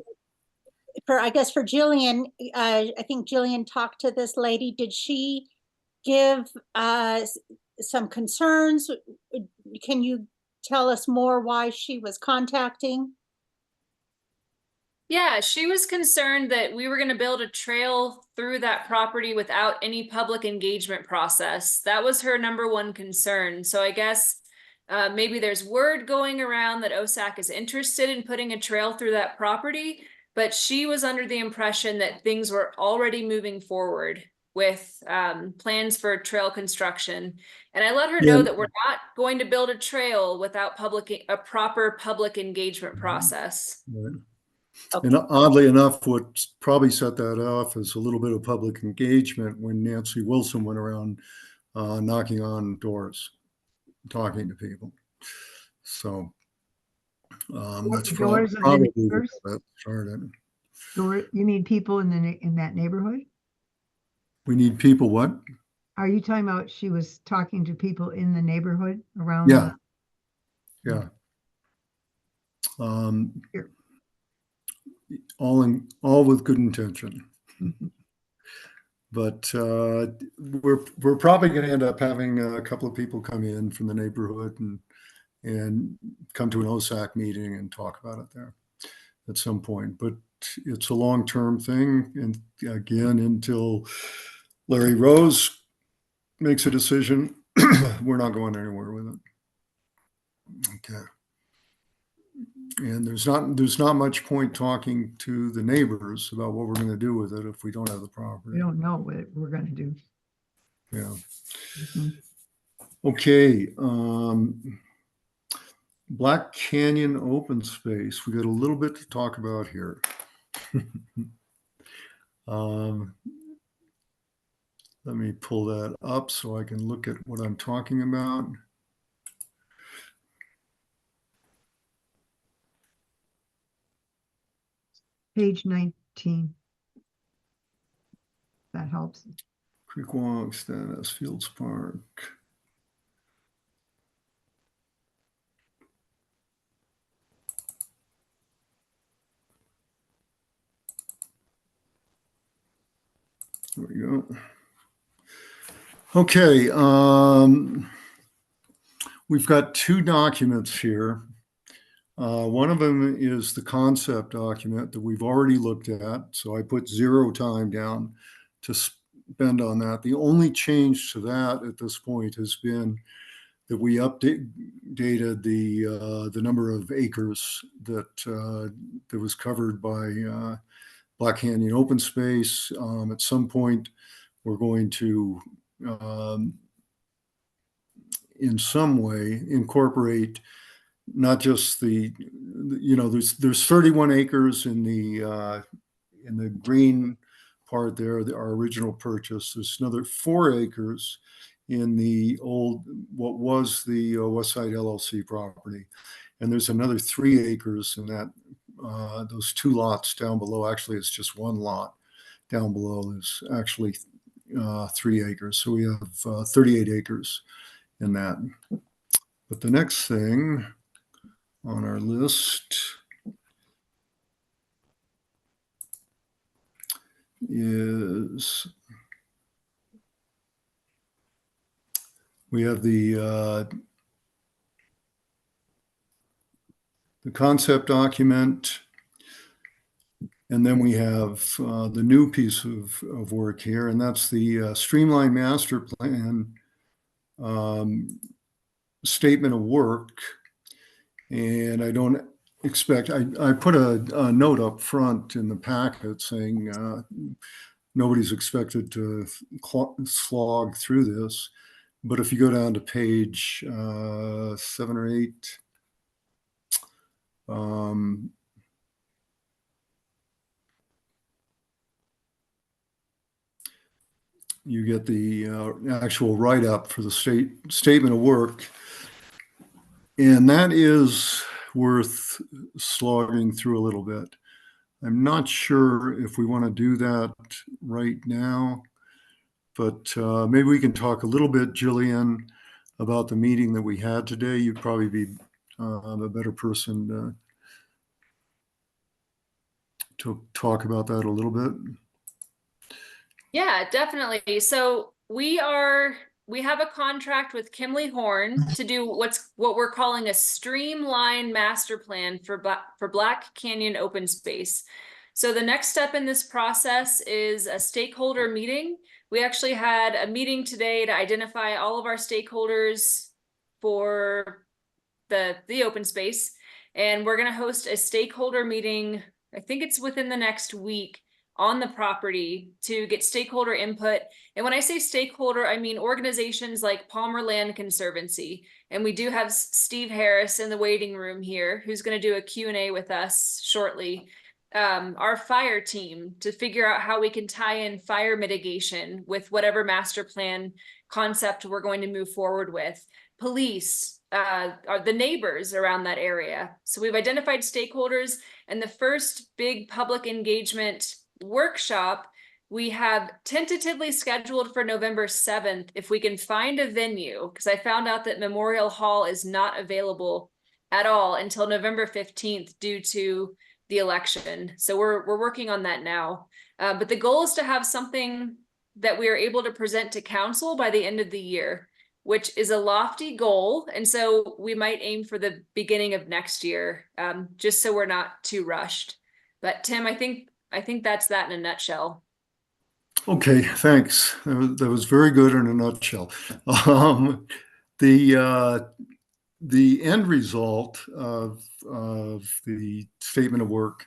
I guess for Jillian, I think Jillian talked to this lady. Did she give some concerns? Can you tell us more why she was contacting? Yeah, she was concerned that we were going to build a trail through that property without any public engagement process. That was her number one concern. So I guess maybe there's word going around that OSAC is interested in putting a trail through that property, but she was under the impression that things were already moving forward with plans for trail construction. And I let her know that we're not going to build a trail without a proper public engagement process. Right. Okay. And oddly enough, what probably set that off is a little bit of public engagement when Nancy Wilson went around knocking on doors, talking to people. So that's Doors of the probably neighbors? what started. You mean people in that neighborhood? We need people what? Are you talking about she was talking to people in the neighborhood around? Yeah. Yeah. Here. All with good intention. Mhm. But we're probably going to end up having a couple of people come in from the neighborhood and come to an OSAC meeting and talk about it there at some point. But it's a long-term thing, and again, until Larry Rose makes a decision, we're not going anywhere with it. Okay. And there's not much point talking to the neighbors about what we're going to do with it if we don't have the property. We don't know what we're going to do. Yeah. Mhm. Okay. Black Canyon open space. We got a little bit to talk about here. Let me pull that up so I can look at what I'm talking about. Page 19. That helps. Creek Walk, Status, Fields Park. There we go. Okay, we've got two documents here. One of them is the concept document that we've already looked at. So I put 0 time down to spend on that. The only change to that at this point has been that we updated the number of acres that was covered by Black Canyon open space. At some point, we're going to, in some way, incorporate not just there's 31 acres in the green part there, our original purchase. There's another 4 acres in the old, what was the Westside LLC property. And there's another 3 acres in that, those 2 lots down below. Actually, it's just 1 lot down below. There's actually 3 acres. So we have 38 acres in that. But the next thing on our list is we have the concept document, and then we have the new piece of work here, and that's the Streamline Master Plan statement of work. And I don't expect, I put a note up front in the packet saying nobody's expected to slog through this. But if you go down to page 7 or 8, you get the actual write-up for the statement of work. And that is worth slogging through a little bit. I'm not sure if we want to do that right now, but maybe we can talk a little bit, Jillian, about the meeting that we had today. You'd probably be a better person to talk about that a little bit. Yeah, definitely. So we have a contract with Kimley Horn to do what we're calling a streamline master plan for Black Canyon open space. So the next step in this process is a stakeholder meeting. We actually had a meeting today to identify all of our stakeholders for the open space, and we're going to host a stakeholder meeting. I think it's within the next week on the property to get stakeholder input. And when I say stakeholder, I mean organizations like Palmer Land Conservancy. And we do have Steve Harris in the waiting room here, who's going to do a Q&A with us shortly. Our fire team, to figure out how we can tie in fire mitigation with whatever master plan concept we're going to move forward with. Police, are the neighbors around that area. So we've identified stakeholders, and the first big public engagement workshop we have tentatively scheduled for November 7th if we can find a venue, because I found out that Memorial Hall is not available at all until November 15th due to the election. So we're working on that now. But the goal is to have something that we are able to present to council by the end of the year, which is a lofty goal. And so we might aim for the beginning of next year, just so we're not too rushed. But Tim, I think that's that in a nutshell. Okay, thanks. That was very good in a nutshell. The end result of the statement of work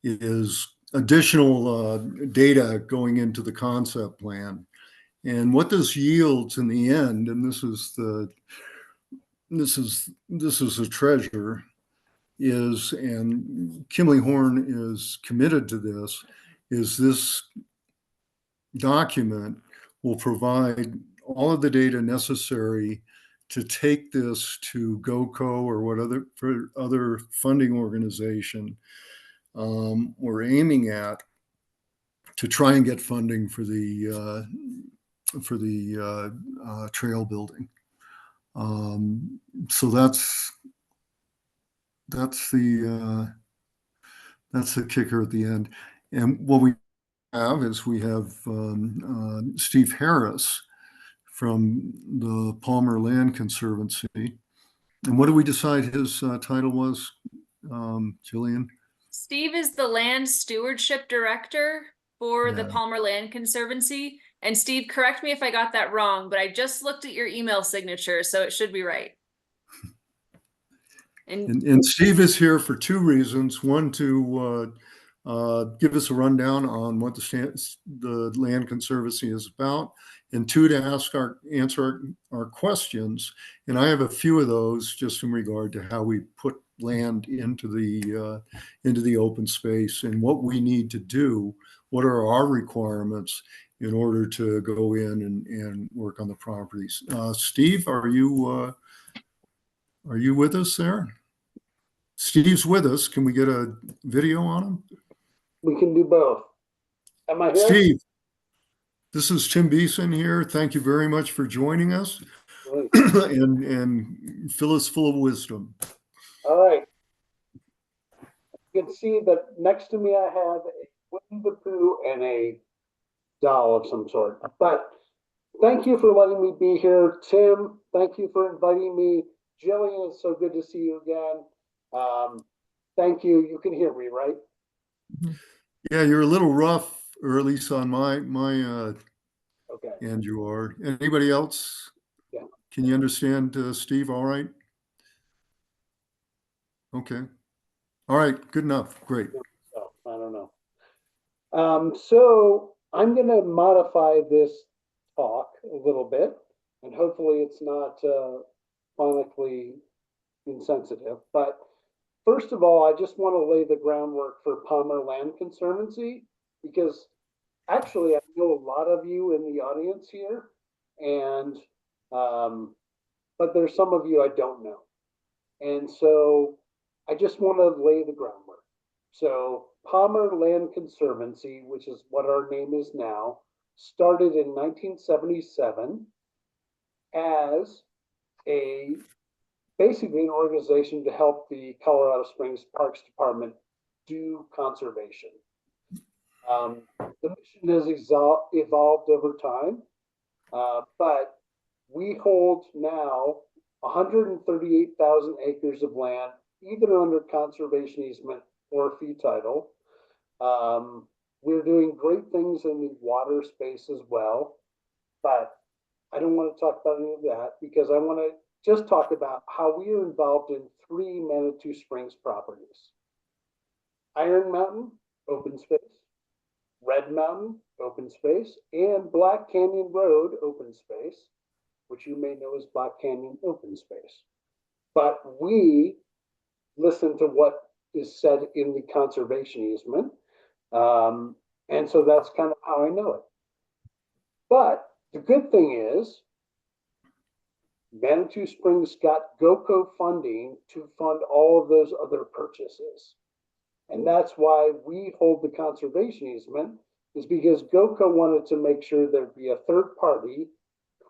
is additional data going into the concept plan. And what this yields in the end, and this is the treasure, is, and Kimley Horn is committed to this document will provide all of the data necessary to take this to GOCO or for other funding organization we're aiming at to try and get funding for the trail building. So that's the kicker at the end. And what we have is we have Steve Harris from the Palmer Land Conservancy. And what did we decide his title was, Jillian? Steve is the land stewardship director for the Palmer Land Conservancy. And Steve, correct me if I got that wrong, but I just looked at your email signature, so it should be right. And Steve is here for two reasons. One, to give us a rundown on what the Land Conservancy is about, and two, to answer our questions. And I have a few of those just in regard to how we put land into the open space and what we need to do. What are our requirements in order to go in and work on the properties? Steve, are you with us there? Steve's with us. Can we get a video on him? We can do both. Am I here? Steve, this is Tim Beeson here. Thank you very much for joining us. Right. and fill us full of wisdom. All right. You can see that next to me I have a Winnie the Pooh and a doll of some sort. But thank you for letting me be here. Tim, thank you for inviting me. Jillian, it's so good to see you again. Thank you. You can hear me, right? Yeah, you're a little rough, or at least on my Okay. end you are. Anybody else? Yeah. Can you understand Steve all right? Okay. All right, good enough. Great. So I don't know. So I'm going to modify this talk a little bit, and hopefully it's not phonically insensitive. But first of all, I just want to lay the groundwork for Palmer Land Conservancy, because actually I know a lot of you in the audience here, and but there's some of you I don't know. And so I just want to lay the groundwork. So Palmer Land Conservancy, which is what our name is now, started in 1977 as basically an organization to help the Colorado Springs Parks Department do conservation. The mission has evolved over time, but we hold now 138,000 acres of land, either under conservation easement or fee title. We're doing great things in the water space as well, but I don't want to talk about any of that because I want to just talk about how we are involved in 3 Manitou Springs properties. Iron Mountain, open space. Red Mountain, open space. And Black Canyon Road, open space, which you may know as Black Canyon Open Space. But we listen to what is said in the conservation easement. And so that's kind of how I know it. But the good thing is, Manitou Springs got GOCO funding to fund all of those other purchases. And that's why we hold the conservation easement, is because GOCO wanted to make sure there'd be a third party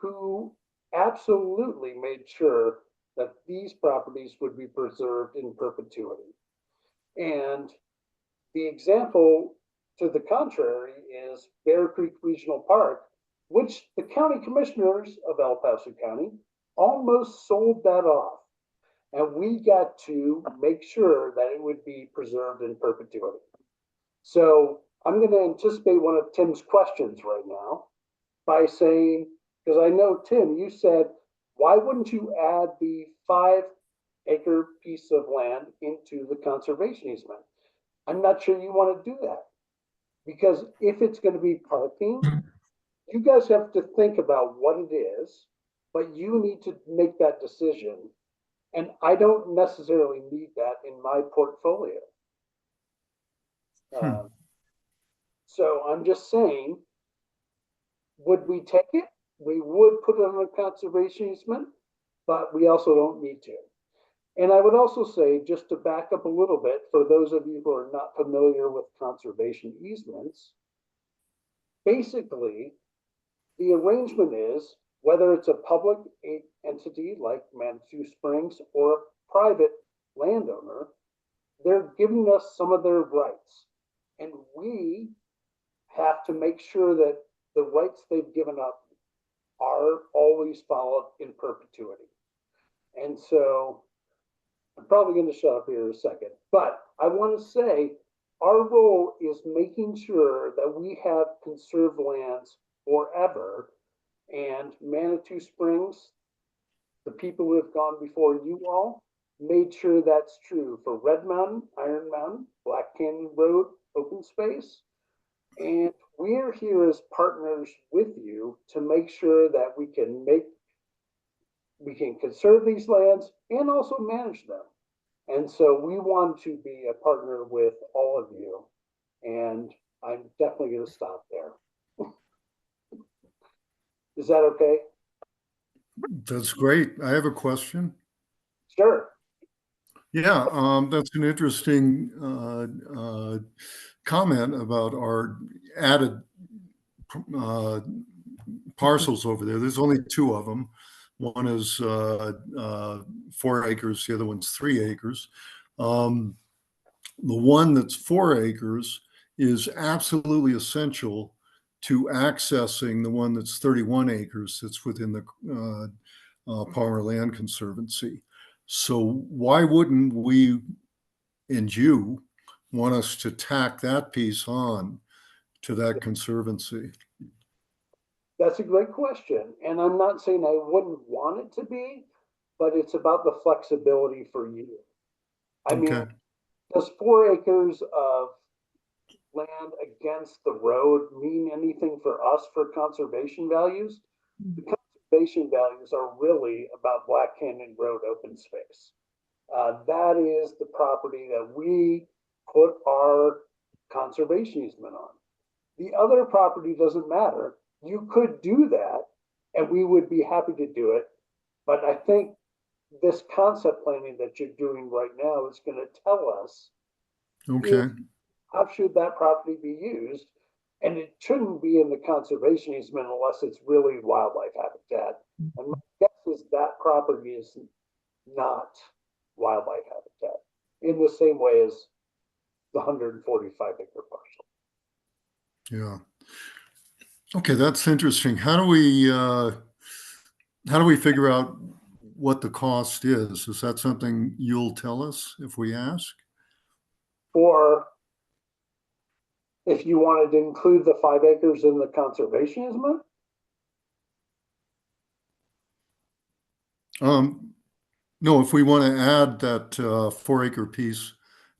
who absolutely made sure that these properties would be preserved in perpetuity. And the example to the contrary is Bear Creek Regional Park, which the county commissioners of El Paso County almost sold that off. And we got to make sure that it would be preserved in perpetuity. So I'm going to anticipate one of Tim's questions right now by saying, because I know, Tim, you said, why wouldn't you add the 5-acre piece of land into the conservation easement? I'm not sure you want to do that, because if it's going to be parking, you guys have to think about what it is, but you need to make that decision. And I don't necessarily need that in my portfolio. So I'm just saying, would we take it? We would put it on a conservation easement, but we also don't need to. And I would also say, just to back up a little bit, for those of you who are not familiar with conservation easements, basically, the arrangement is, whether it's a public entity like Manitou Springs or a private landowner, they're giving us some of their rights. And we have to make sure that the rights they've given up are always followed in perpetuity. And so I'm probably going to shut up here in a second, but I want to say our role is making sure that we have conserved lands forever. And Manitou Springs, the people who have gone before you all, made sure that's true for Red Mountain, Iron Mountain, Black Canyon Road, open space. And we're here as partners with you to make sure that we can conserve these lands and also manage them. And so we want to be a partner with all of you. And I'm definitely going to stop there. Is that okay? That's great. I have a question. Sure. Yeah, that's an interesting comment about our added parcels over there. There's only 2 of them. One is 4 acres, the other one's 3 acres. The one that's 4 acres is absolutely essential to accessing the one that's 31 acres that's within the Palmer Land Conservancy. So why wouldn't we and you want us to tack that piece on to that conservancy? That's a great question. And I'm not saying I wouldn't want it to be, but it's about the flexibility for you. I mean, Okay. does 4 acres of land against the road mean anything for us for conservation values? The conservation values are really about Black Canyon Road open space. That is the property that we put our conservation easement on. The other property doesn't matter. You could do that and we would be happy to do it. But I think this concept planning that you're doing right now is going to tell us Okay. how should that property be used. And it shouldn't be in the conservation easement unless it's really wildlife habitat. And my guess is that property is not wildlife habitat in the same way as the 145 acre parcel. Yeah. Okay, that's interesting. How do we figure out what the cost is? Is that something you'll tell us if we ask? Or if you wanted to include the 5 acres in the conservation easement? No, if we want to add that 4 acre piece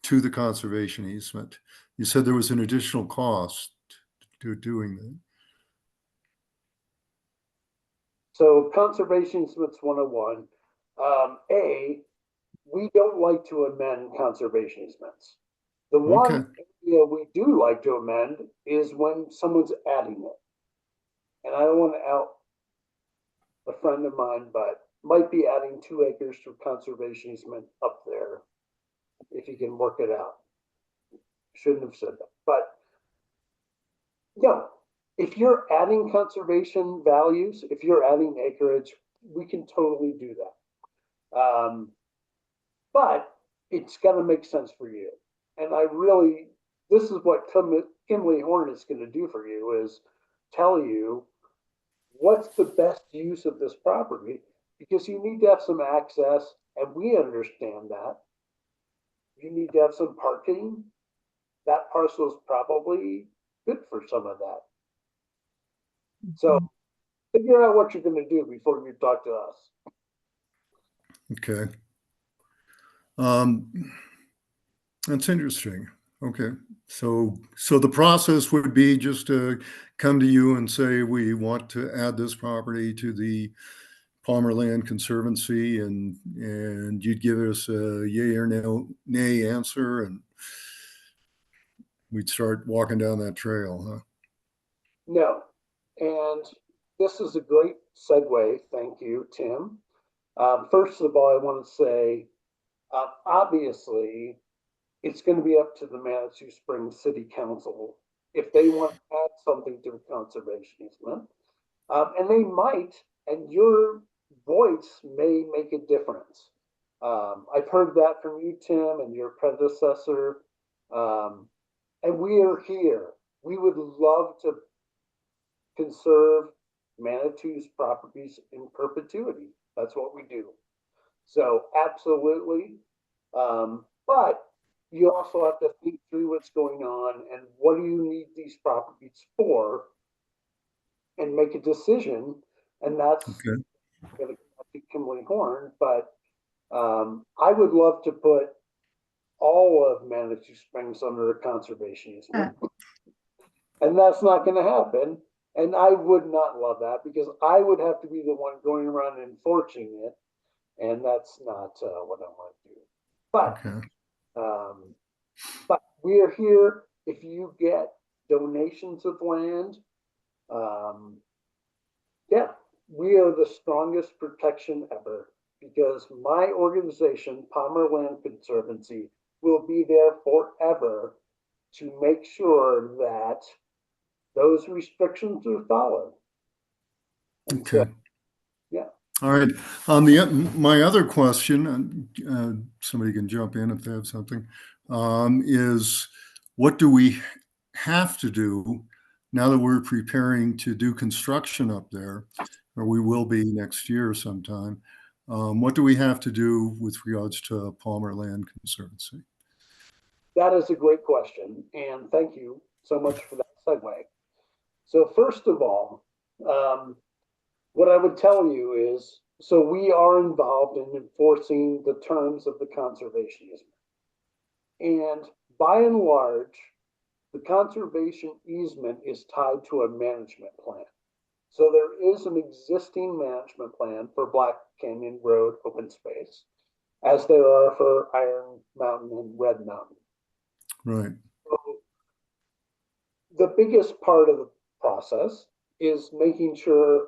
to the conservation easement, you said there was an additional cost to doing that. So conservation easements 101. We don't like to amend conservation easements. The one Okay. area we do like to amend is when someone's adding it. And I don't want to out a friend of mine, but might be adding 2 acres to a conservation easement up there if you can work it out. Shouldn't have said that. But yeah, if you're adding conservation values, if you're adding acreage, we can totally do that. But it's got to make sense for you. And this is what Kimley Horn is going to do for you, is tell you what's the best use of this property, because you need to have some access, and we understand that. You need to have some parking. That parcel is probably good for some of that. So figure out what you're going to do before you talk to us. Okay. That's interesting. Okay. So the process would be just to come to you and say, we want to add this property to the Palmer Land Conservancy, and you'd give us a yay or no, nay answer, and we'd start walking down that trail, huh? No. And this is a great segue. Thank you, Tim. First of all, I want to say, obviously, it's going to be up to the Manitou Springs City Council if they want to add something to a conservation easement. And they might, and your voice may make a difference. I've heard that from you, Tim, and your predecessor. And we are here. We would love to conserve Manitou's properties in perpetuity. That's what we do. So absolutely. But you also have to think through what's going on and what do you need these properties for, and make a decision. And that's going to come to Kimley Horn. But I would love to put all of Manitou Springs under a conservation easement. And that's not going to happen. And I would not love that, because I would have to be the one going around and enforcing it. And that's not what I want to do. But we are here. If you get donations of land, yeah, we are the strongest protection ever, because my organization, Palmer Land Conservancy, will be there forever to make sure that those restrictions are followed. And Okay. so, yeah. All right. On the my other question, and somebody can jump in if they have something, is what do we have to do now that we're preparing to do construction up there, or we will be next year sometime? What do we have to do with regards to Palmer Land Conservancy? That is a great question, and thank you so much for that segue. So first of all, what I would tell you is, so we are involved in enforcing the terms of the conservation easement. And by and large, the conservation easement is tied to a management plan. So there is an existing management plan for Black Canyon Road open space, as there are for Iron Mountain and Red Mountain. Right. So the biggest part of the process is making sure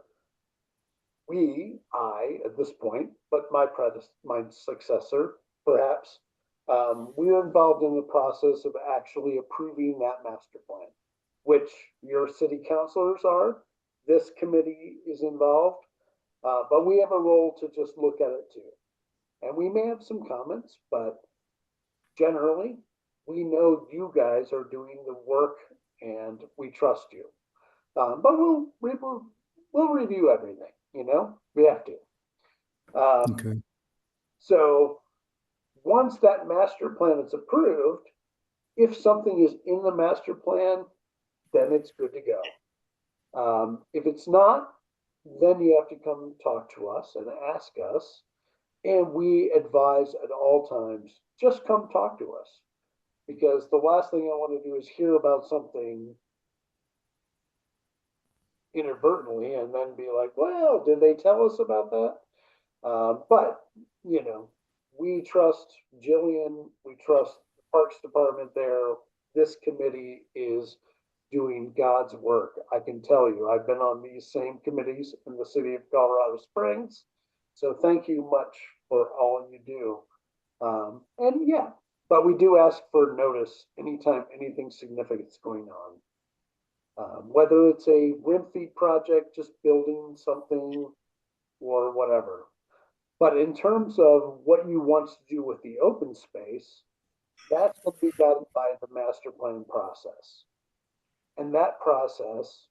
I at this point, but my successor, perhaps, we are involved in the process of actually approving that master plan, which your city councilors are. This committee is involved, but we have a role to just look at it too. And we may have some comments, but generally, we know you guys are doing the work and we trust you. But we'll review everything, we have to. Okay. So once that master plan is approved, if something is in the master plan, then it's good to go. If it's not, then you have to come talk to us and ask us. And we advise at all times, just come talk to us. Because the last thing I want to do is hear about something inadvertently and then be like, well, did they tell us about that? But, we trust Jillian, we trust the Parks Department there. This committee is doing God's work. I can tell you, I've been on these same committees in the city of Colorado Springs. So thank you much for all you do. And yeah, but we do ask for notice anytime anything significant is going on. Whether it's a rim feed project, just building something or whatever. But in terms of what you want to do with the open space, that's going to be done by the master plan process. And that process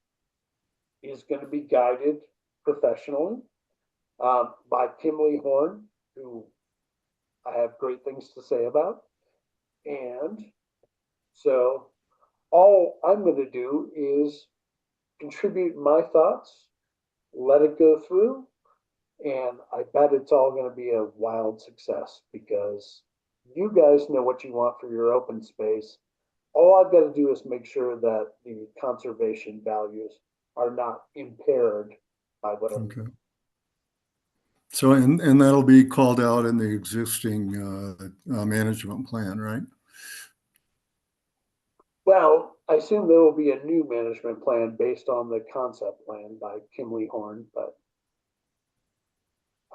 is going to be guided professionally by Kimley Horn, who I have great things to say about. And so all I'm going to do is contribute my thoughts, let it go through, and I bet it's all going to be a wild success because you guys know what you want for your open space. All I've got to do is make sure that the conservation values are not impaired by whatever. Okay. So, and that'll be called out in the existing management plan, right? Well, I assume there will be a new management plan based on the concept plan by Kimley Horn, but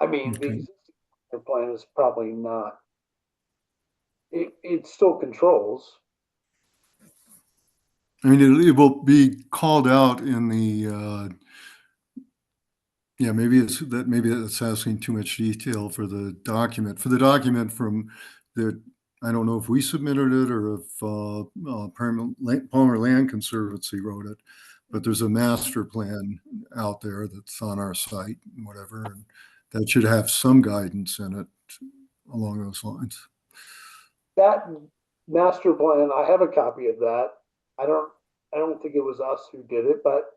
I mean, Okay. the existing plan is probably not, it still controls. I mean, it will be called out in the, yeah, maybe it's asking too much detail for the document. For the document from the, I don't know if we submitted it or if Palmer Land Conservancy wrote it, but there's a master plan out there that's on our site and whatever, and that should have some guidance in it along those lines. That master plan, I have a copy of that. I don't think it was us who did it, but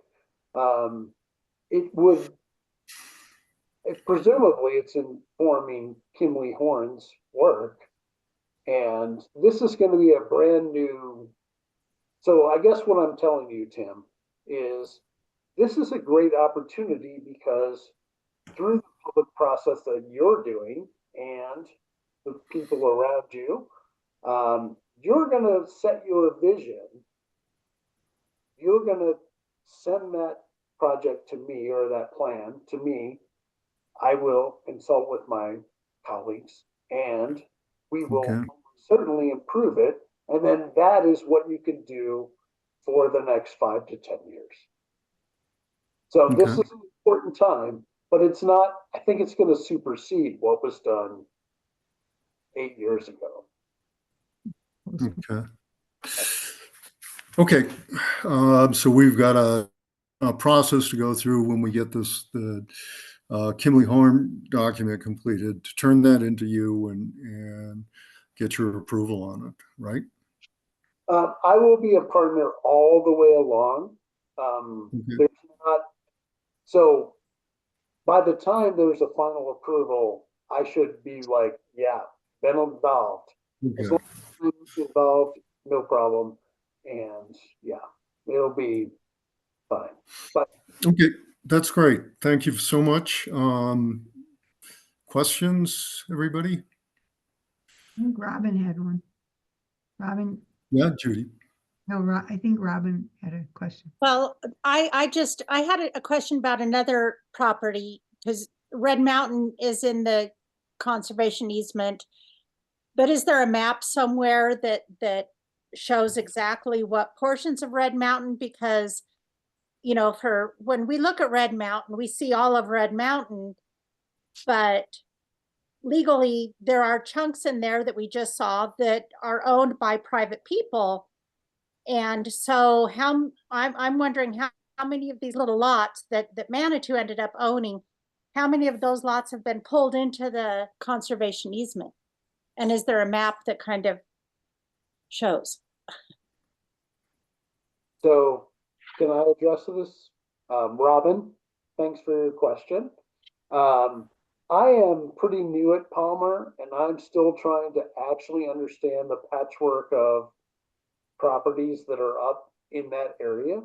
presumably it's informing Kimley Horn's work. And this is going to be a brand new. So I guess what I'm telling you, Tim, is this is a great opportunity because through the public process that you're doing and the people around you, you're going to set your vision. You're going to send that project to me or that plan to me. I will consult with my colleagues and we will certainly improve it. And then that is what you can do for the next 5 to 10 years. So this is an important time but it's not, I think it's gonna supersede what was done 8 years ago. Okay. Okay, so we've got a process to go through when we get the Kimley Horn document completed, to turn that into you and get your approval on it, right? I will be a partner all the way along. Okay. There's not, so by the time there's a final approval, I should be like, yeah, been involved. As Okay. long as I'm involved, no problem. And yeah, it'll be fine. But Okay, that's great. Thank you so much. Questions, everybody? I think Robin had one. Robin, Yeah, Judy. no, I think Robin had a question. Well, I had a question about another property, because Red Mountain is in the conservation easement. But is there a map somewhere that shows exactly what portions of Red Mountain? Because, you know, when we look at Red Mountain, we see all of Red Mountain, but legally there are chunks in there that we just saw that are owned by private people. And so I'm wondering how many of these little lots that Manitou ended up owning, how many of those lots have been pulled into the conservation easement? And is there a map that kind of shows? so can I address this? Robin, thanks for your question. I am pretty new at Palmer, and I'm still trying to actually understand the patchwork of properties that are up in that area.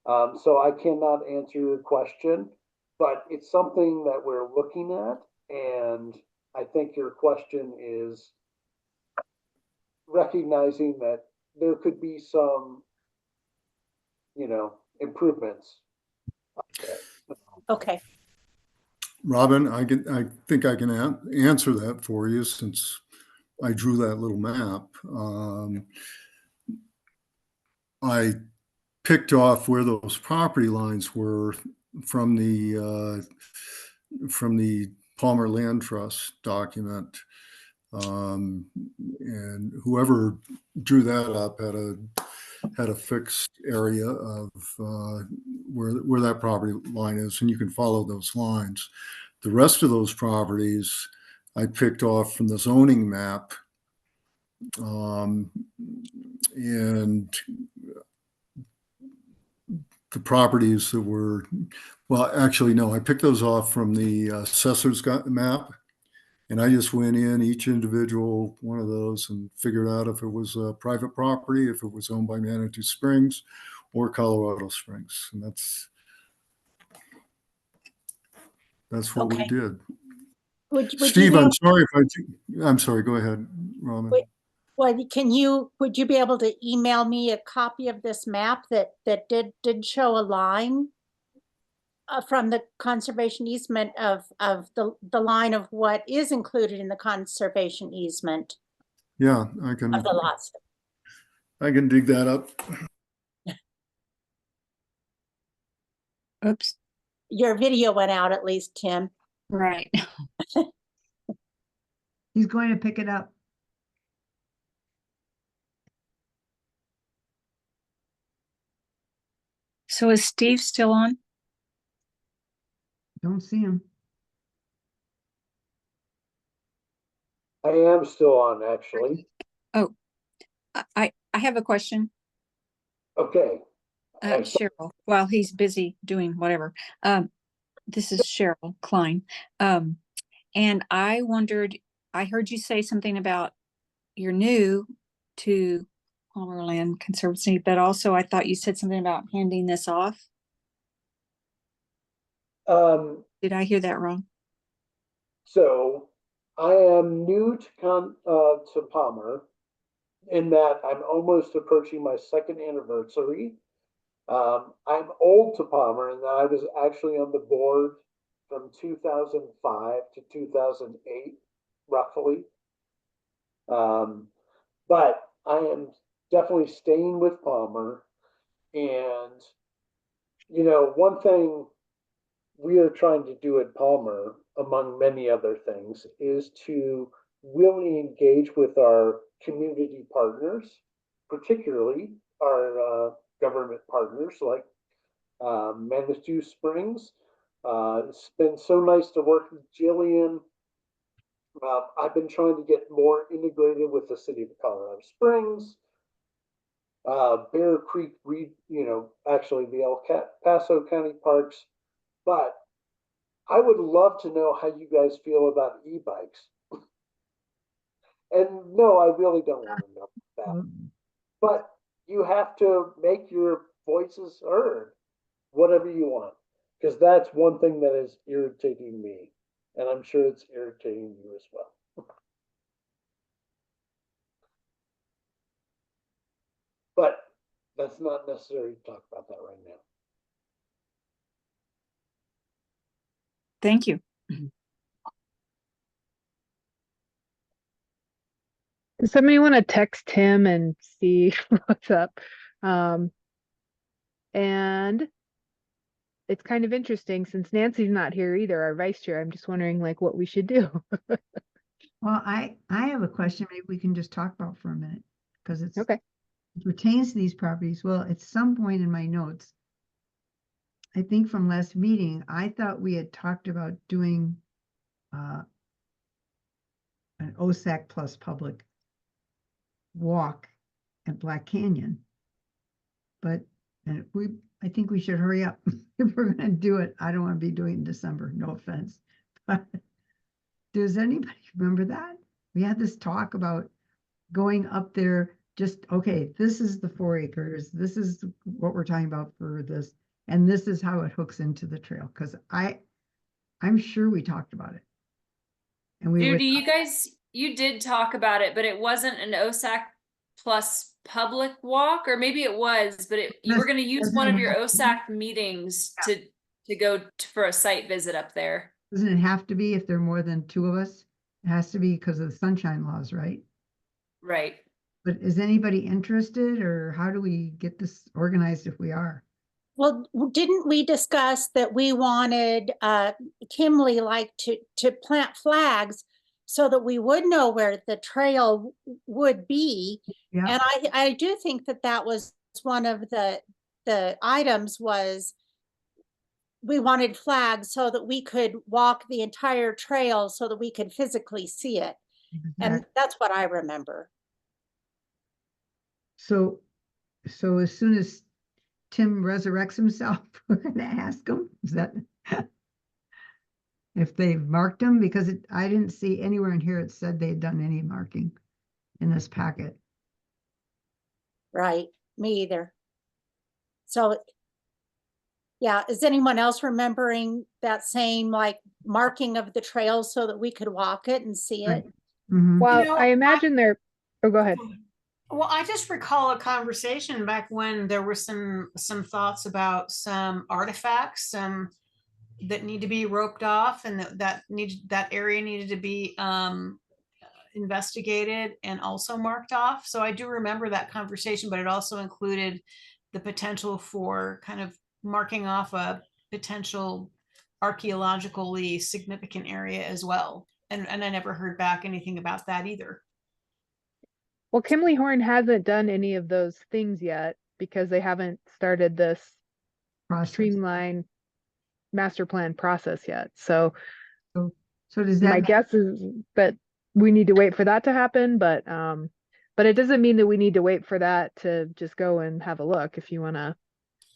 So I cannot answer your question, but it's something that we're looking at. And I think your question is recognizing that there could be some, improvements. Okay. Robin, I think I can answer that for you, since I drew that little map. I picked off where those property lines were from the Palmer Land Trust document. And whoever drew that up had a fixed area of where that property line is, and you can follow those lines. The rest of those properties I picked off from the zoning map, and the properties that were, well, actually, no, I picked those off from the assessor's map. And I just went in each individual one of those and figured out if it was a private property, if it was owned by Manitou Springs or Colorado Springs. And that's what we Okay. did. Would Steve, you I'm sorry I'm sorry, go ahead, Roman. Wait. Would you be able to email me a copy of this map that did show a line from the conservation easement of the line of what is included in the conservation easement Yeah, of the lots? I can dig that up. Oops. Your video went out, at least, Tim. Right. He's going to pick it up. So is Steve still on? Don't see him. I am still on, actually. Oh, I have a question. Okay. Cheryl, while he's busy doing whatever. This is Cheryl Klein. And I wondered, I heard you say something about you're new to Palmer Land Conservancy, but also I thought you said something about handing this off. Did I hear that wrong? So I am new to Palmer, in that I'm almost approaching my second anniversary. I'm old to Palmer, and I was actually on the board from 2005 to 2008, roughly. But I am definitely staying with Palmer. And, one thing we are trying to do at Palmer, among many other things, is to really engage with our community partners, particularly our government partners like Manitou Springs. It's been so nice to work with Jillian. I've been trying to get more integrated with the city of Colorado Springs, Bear Creek, actually the El Paso County parks. But I would love to know how you guys feel about e-bikes. And no, I really don't want to know that. Well, But you have to make your voices heard, whatever you want, because that's one thing that is irritating me, and I'm sure it's irritating you as well. But that's not necessary to talk about that right now. Thank you. Does somebody want to text him and see what's up? And it's kind of interesting since Nancy's not here either, our vice chair. I'm just wondering like what we should do. Well, I have a question maybe we can just talk about for a minute, because it Okay. pertains to these properties. Well, at some point in my notes, I think from last meeting, I thought we had talked about doing an OSAC plus public walk at Black Canyon. But I think we should hurry up if we're gonna do it. I don't want to be doing it in December, no offense. But does anybody remember that? We had this talk about going up there, just, okay, this is the 4 acres, this is what we're talking about for this, and this is how it hooks into the trail, because I'm sure we talked about it. And we would, Judy, you did talk about it, but it wasn't an OSAC plus public walk, or maybe it was, but you were Does- gonna use doesn't one it of your have to be? OSAC meetings to go for a site visit up there. doesn't it have to be if there are more than 2 of us? It has to be because of the sunshine laws, right? Right. But is anybody interested, or how do we get this organized if we are? Well, didn't we discuss that we wanted Kimley like to plant flags so that we would know where the trail would be? Yeah, And I do think that was one of the items was we wanted flags so that we could walk the entire trail so that we could physically see it. And exactly. that's what I remember. So as soon as Tim resurrects himself, we're gonna ask him, is that if they've marked them, because I didn't see anywhere in here it said they'd done any marking in this packet. Right, me either. So, yeah, is anyone else remembering that same like marking of the trail so that we could walk it and see it? Mhm. Well, know, I imagine they're, oh, go ahead. Well, I just recall a conversation back when there were some thoughts about some artifacts, that need to be roped off, and that area needed to be investigated and also marked off. So I do remember that conversation, but it also included the potential for kind of marking off a potential archaeologically significant area as well. And I never heard back anything about that either. Well, Kimley Horn hasn't done any of those things yet because they haven't started this Process. streamline master plan process yet. So So does my that, guess is that we need to wait for that to happen, but it doesn't mean that we need to wait for that to just go and have a look if you want to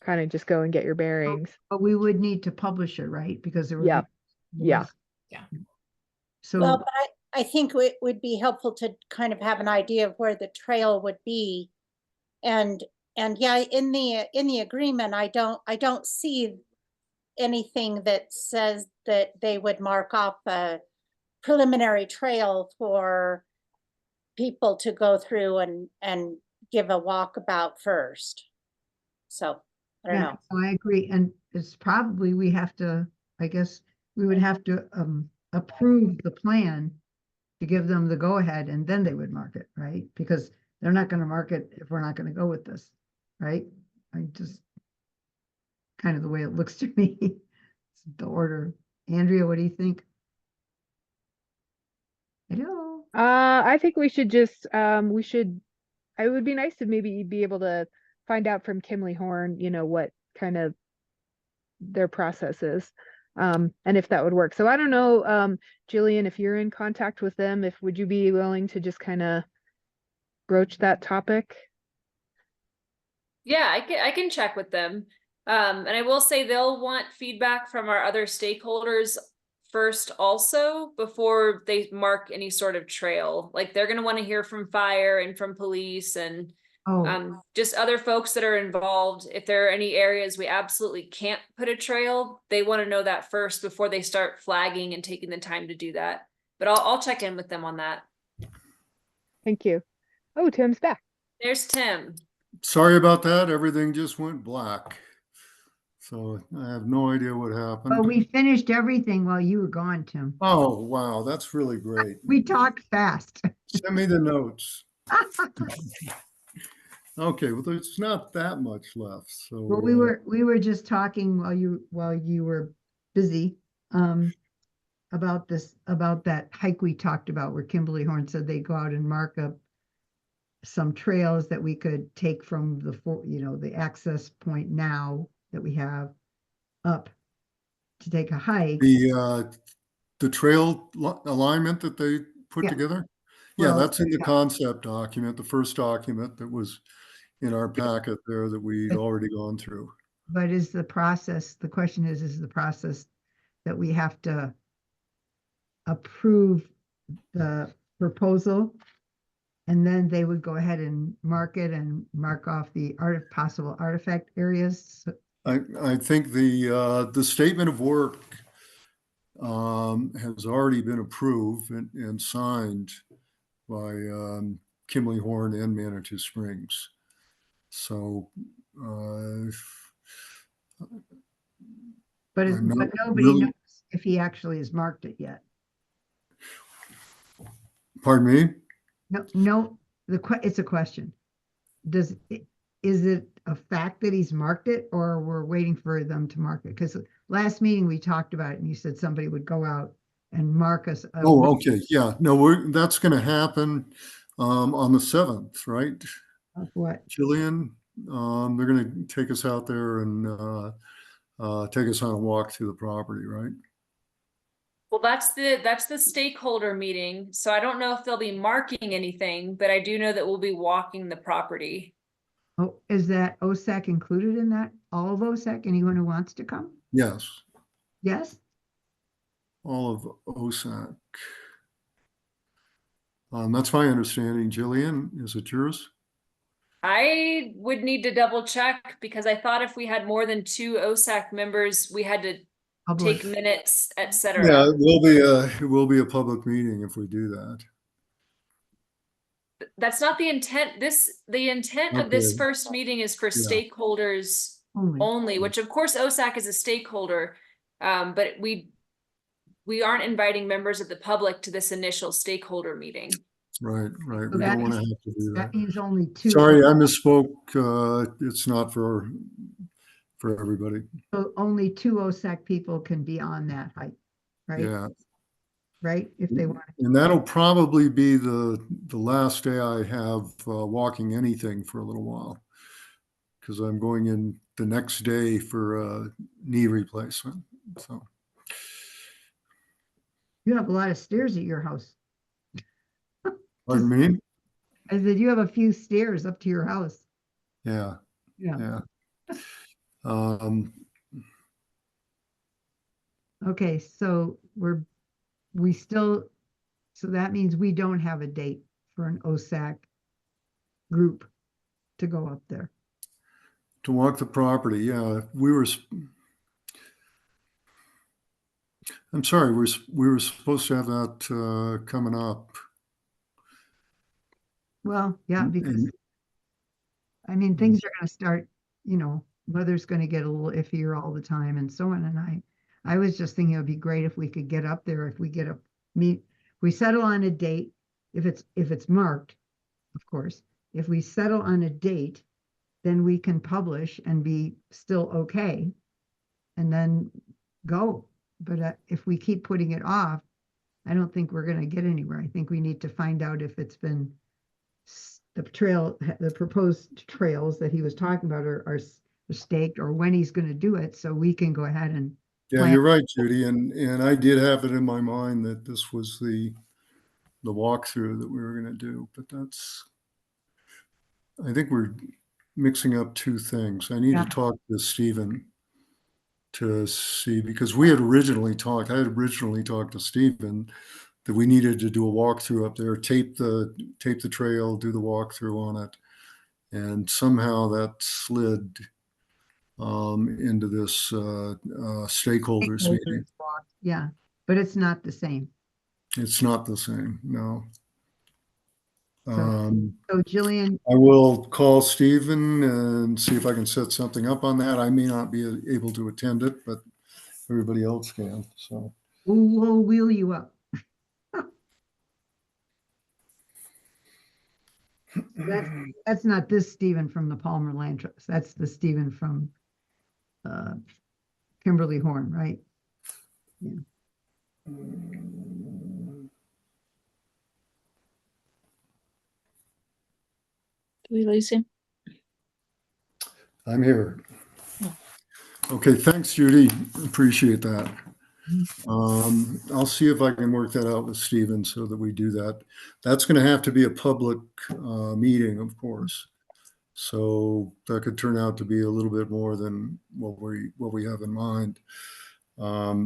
kind of just go and get your bearings. but we would need to publish it, right? Because there would Yeah. be. Yeah. Yeah. So. Well, but I think it would be helpful to kind of have an idea of where the trail would be. And yeah, in the agreement, I don't see anything that says that they would mark off a preliminary trail for people to go through and give a walkabout first. So I don't Yeah, know. so I agree, and it's probably, we have to, I guess, we would have to approve the plan to give them the go-ahead, and then they would mark it, right? Because they're not gonna mark it if we're not gonna go with this, right? I just, kind of the way it looks to me. the order. Andrea, what do you think? Hello? I think we should just, it would be nice to maybe be able to find out from Kimley Horn, what kind of their process is. And if that would work. So I don't know, Jillian, if you're in contact with them, would you be willing to just kind of broach that topic? Yeah, I can check with them. And I will say they'll want feedback from our other stakeholders first also before they mark any sort of trail. Like they're gonna want to hear from fire and from police and Oh, just other folks that are involved. If there are any areas we absolutely can't put a trail, they want to know that first before they start flagging and taking the time to do that. But I'll check in with them on that. Thank you. Oh, Tim's back. There's Tim. Sorry about that. Everything just went black. So I have no idea what happened. but we finished everything while you were gone, Tim. Oh, wow. That's really great. We talked fast. Send me the notes. Okay, well, there's not that much left. So Well, we were just talking while you were busy, about that hike we talked about where Kimberly Horn said they go out and mark up some trails that we could take from the access point now that we have up to take a hike. the trail alignment that they put Yeah. together. Yeah, Well, that's in the yeah. concept document, the first document that was in our packet there that we'd already gone through. But the question is the process that we have to approve the proposal, and then they would go ahead and mark it and mark off the possible artifact areas. I think the statement of work has already been approved and signed by Kimley Horn and Manitou Springs. So But I'm not nobody really- knows if he actually has marked it yet. Pardon me? No, it's a question. Is it a fact that he's marked it, or we're waiting for them to mark it? Because last meeting we talked about it and you said somebody would go out and mark us. Oh, okay. Yeah, no, that's going to happen on the 7th, right? Of what? Jillian, they're going to take us out there and take us on a walk through the property, right? Well, that's the stakeholder meeting. So I don't know if they'll be marking anything, but I do know that we'll be walking the property. Oh, is that OSAC included in that? All of OSAC? Anyone who wants to come? Yes, Yes? all of OSAC. That's my understanding. Jillian, is it yours? I would need to double check because I thought if we had more than 2 OSAC members, we had to Public. take minutes, Yeah, etc. it will be a public meeting if we do that. That's not the intent. The intent of this Okay. first meeting is for stakeholders Only. only, which of course OSAC is a stakeholder. But we aren't inviting members of the public to this initial stakeholder meeting. Right. So We that don't want to means- have to do That that. means only 2. Sorry, I misspoke. It's not for everybody. So only 2 OSAC people can be on that hike, right? Yeah. Right? If they want. And that'll probably be the last day I have walking anything for a little while, because I'm going in the next day for a knee replacement. So You have a lot of stairs at your house. pardon me? I said, you have a few stairs up to your house. Yeah. Yeah. Yeah. Okay, so so that means we don't have a date for an OSAC group to go up there. To walk the property. Yeah. I'm sorry, we were supposed to have that coming up. Well, yeah, because And- I mean, things are gonna start, weather's gonna get a little iffier all the time and so on. And I was just thinking it would be great if we could get up there, if we settle on a date, if it's marked, of course. If we settle on a date, then we can publish and be still okay. And then go. But if we keep putting it off, I don't think we're gonna get anywhere. I think we need to find out if it's been the proposed trails that he was talking about are staked, or when he's gonna do it, so we can go ahead and Yeah, plan. you're right, Judy, and I did have it in my mind that this was the walkthrough that we were gonna do, but I think we're mixing up two things. I need Yeah. to talk to Stephen to see, because I had originally talked to Stephen that we needed to do a walkthrough up there, tape the trail, do the walkthrough on it. And somehow that slid into this stakeholders meeting. Yeah, but it's not the same. It's not the same, no. So Jillian, I will call Stephen and see if I can set something up on that. I may not be able to attend it, but everybody else can, so. we'll wheel you up. That's not this Stephen from the Palmer Land Trust. That's the Stephen from Kimberly Horn, right? Yeah. Do we lose him? I'm here. Okay, thanks, Judy. Appreciate that. I'll see if I can work that out with Stephen so that we do that. That's going to have to be a public meeting, of course. So that could turn out to be a little bit more than what we have in mind. I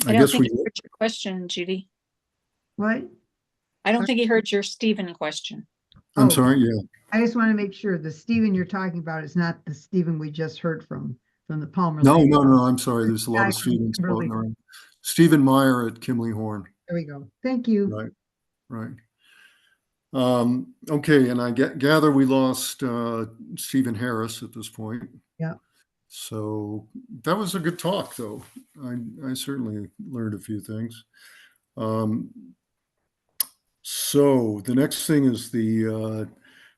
don't think he heard your question, Judy. What? I don't think he heard your Stephen question. I'm sorry, yeah. I just want to make sure the Stephen you're talking about is not the Stephen we just heard from the Palmer. No, Land. I'm sorry. There's a lot of Stevens Kimberly. floating around. Stephen Meyer at Kimberly Horn. There we go. Thank you. Right. Okay, and I gather we lost Stephen Harris at this point. Yeah. So that was a good talk, though. I certainly learned a few things. So the next thing is the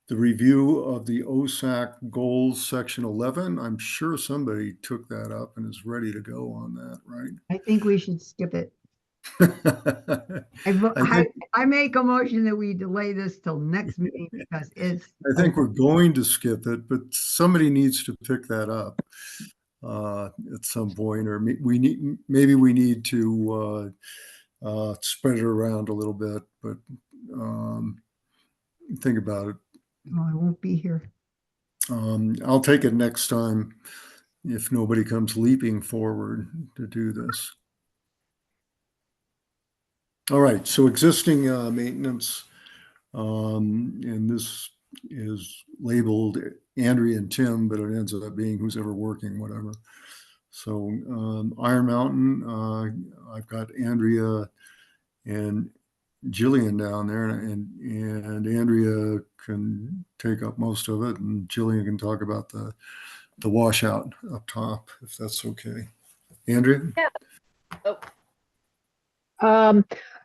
review of the OSAC goals, section 11. I'm sure somebody took that up and is ready to go on that, right? I think we should skip it. I I make a motion that we delay this till next meeting because it's. I think we're going to skip it, but somebody needs to pick that up at some point, or maybe we need to spread it around a little bit. But think about it. Oh, I won't be here. I'll take it next time if nobody comes leaping forward to do this. All right, so existing maintenance, and this is labeled Andrea and Tim, but it ends up being who's ever working, whatever. So Iron Mountain, I've got Andrea and Jillian down there, and Andrea can take up most of it, and Jillian can talk about the washout up top, if that's okay. Andrea? Yeah. Oh.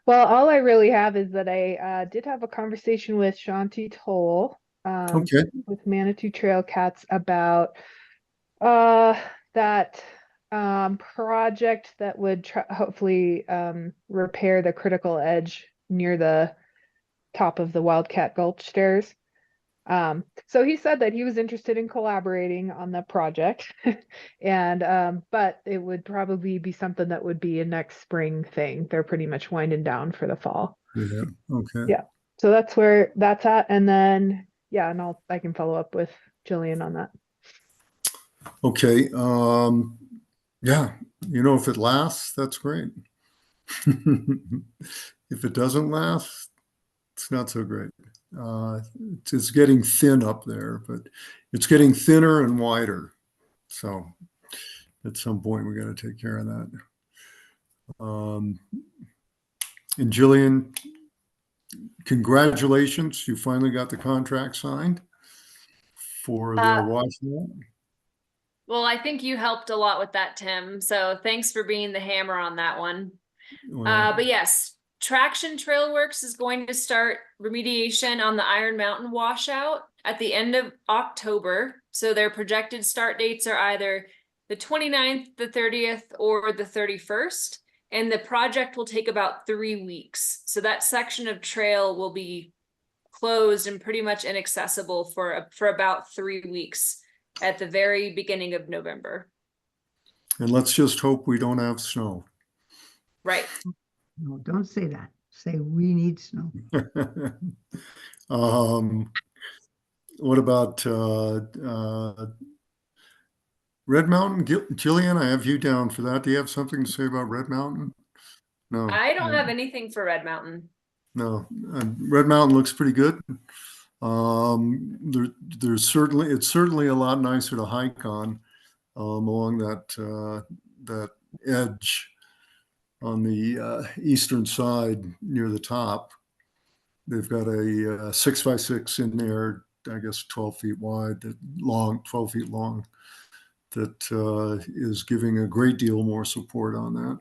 Well, all I really have is that I did have a conversation with Shanti Toll Okay. with Manitou Trail Cats about that project that would hopefully repair the critical edge near the top of the Wildcat Gulch stairs. So he said that he was interested in collaborating on the project and but it would probably be something that would be a next spring thing. They're pretty much winding down for the fall. Yeah. Okay. Yeah. So that's where that's at. And then yeah, and I can follow up with Jillian on that. Okay. Yeah. If it lasts, that's great. If it doesn't last, it's not so great. It's getting thin up there, but it's getting thinner and wider. So at some point we got to take care of that. And Jillian, congratulations. You finally got the contract signed for the washout. Well, I think you helped a lot with that, Tim. So thanks for being the hammer on that one. But yes, Traction Trail Works is going to start remediation on the Iron Mountain washout at the end of October. So their projected start dates are either the 29th, the 30th, or the 31st. And the project will take about 3 weeks. So that section of trail will be closed and pretty much inaccessible for about 3 weeks at the very beginning of November. And let's just hope we don't have snow. Right. No, don't say that. Say we need snow. What about Red Mountain? Jillian, I have you down for that. Do you have something to say about Red Mountain? No. I don't have anything for Red Mountain. No. Red Mountain looks pretty good. There's certainly, it's certainly a lot nicer to hike on along that edge on the eastern side near the top. They've got a 6x6 in there, I guess 12 feet wide, 12 feet long, that is giving a great deal more support on that.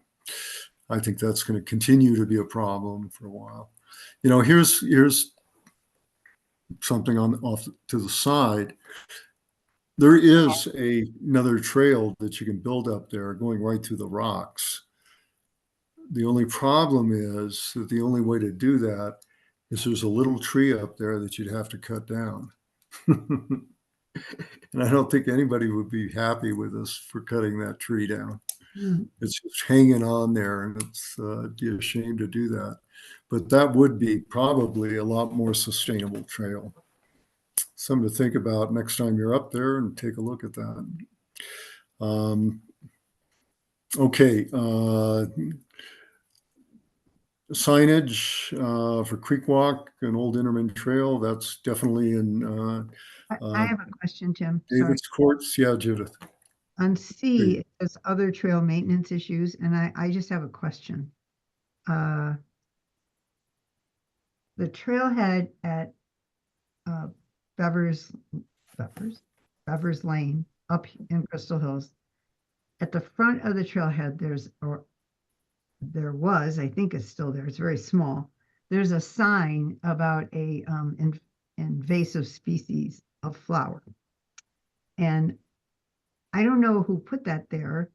I think that's going to continue to be a problem for a while. You know, here's something off to the side. There is another trail that you can build up there going right through the rocks. The only problem is that the only way to do that is there's a little tree up there that you'd have to cut down. And I don't think anybody would be happy with us for cutting that tree down. It's just hanging on there, and it's be a shame to do that. But that would be probably a lot more sustainable trail. Something to think about next time you're up there and take a look at that. Okay. Signage for Creek Walk and Old Innerman Trail, that's definitely in I have a question, Tim. Sorry. David's courts. Yeah, Judith. On C, it says other trail maintenance issues, and I just have a question. The trailhead at Beavers Lane up in Crystal Hills, at the front of the trailhead, there was, I think it's still there, it's very small. There's a sign about a invasive species of flower. And I don't know who put that there,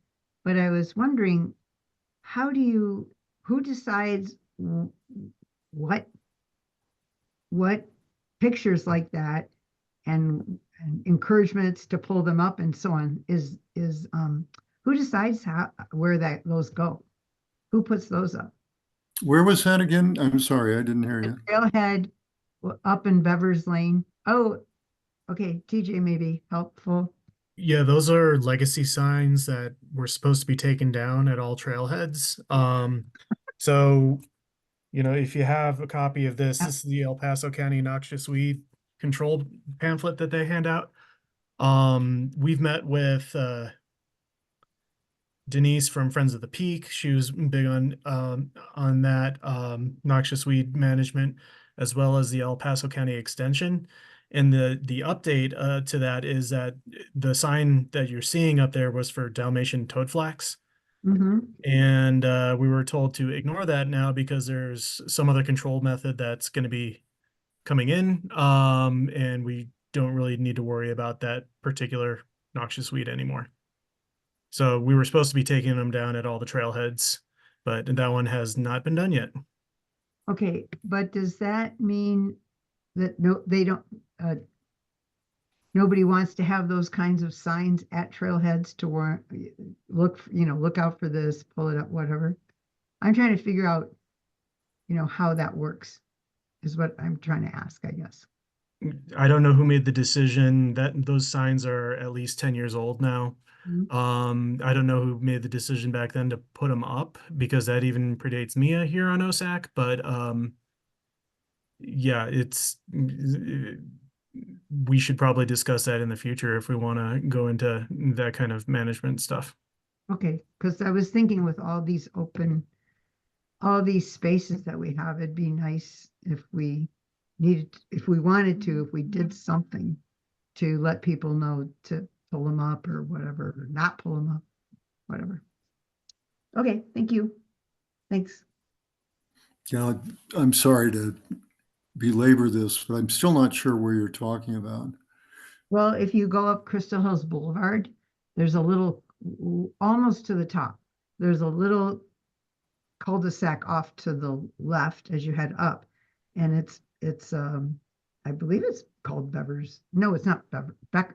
but I was wondering, who decides what pictures like that and encouragements to pull them up and so on who decides where those go? Who puts those up? Where was that again? I'm sorry, I didn't hear The you. trailhead up in Beavers Lane. Oh, okay. TJ may be helpful. Yeah, those are legacy signs that were supposed to be taken down at all trailheads. So, you know, if you have a copy of this is the El Paso County Noxious Weed Control pamphlet that they hand out. We've met with Denise from Friends of the Peak. She was big on that noxious weed management, as well as the El Paso County Extension. And the update to that is that the sign that you're seeing up there was for Dalmatian toadflax. And we were told to ignore that now because there's some other control method that's going to be coming in. And we don't really need to worry about that particular noxious weed anymore. So we were supposed to be taking them down at all the trailheads, but that one has not been done yet. Okay, but does that mean that nobody wants to have those kinds of signs at trailheads to look out for this, pull it up, whatever? I'm trying to figure out, how that works is what I'm trying to ask, I guess. I don't know who made the decision that those signs are at least 10 years old now. I don't know who made the decision back then to put them up because that even predates Mia here on OSAC, but yeah, we should probably discuss that in the future if we want to go into that kind of management stuff. Okay, because I was thinking with all these spaces that we have, it'd be nice if we wanted to, if we did something to let people know to pull them up or whatever, or not pull them up, whatever. Okay, thank you. Thanks. Yeah, I'm sorry to belabor this, but I'm still not sure where you're talking about. Well, if you go up Crystal Hills Boulevard, there's a little almost to the top. There's a little cul-de-sac off to the left as you head up. And it's I believe it's called Bevers. No, it's not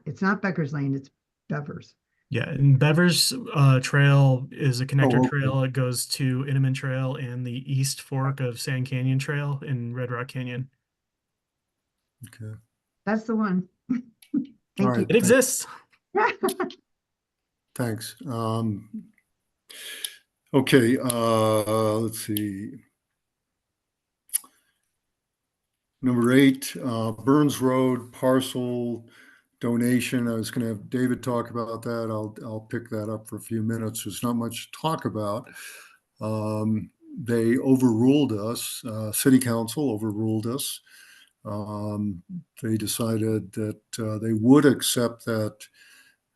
it's not Becker's Lane, it's Bevers. Yeah, and Beavers Trail is a connector okay. trail. It goes to Inman Trail and the East Fork of Sand Canyon Trail in Red Rock Canyon. Okay. That's the one. All Thank right. It exists. you. Thanks. Okay, let's see. Number 8, Burns Road parcel donation. I was going to have David talk about that. I'll pick that up for a few minutes. There's not much to talk about. They overruled us. City Council overruled us. They decided that they would accept that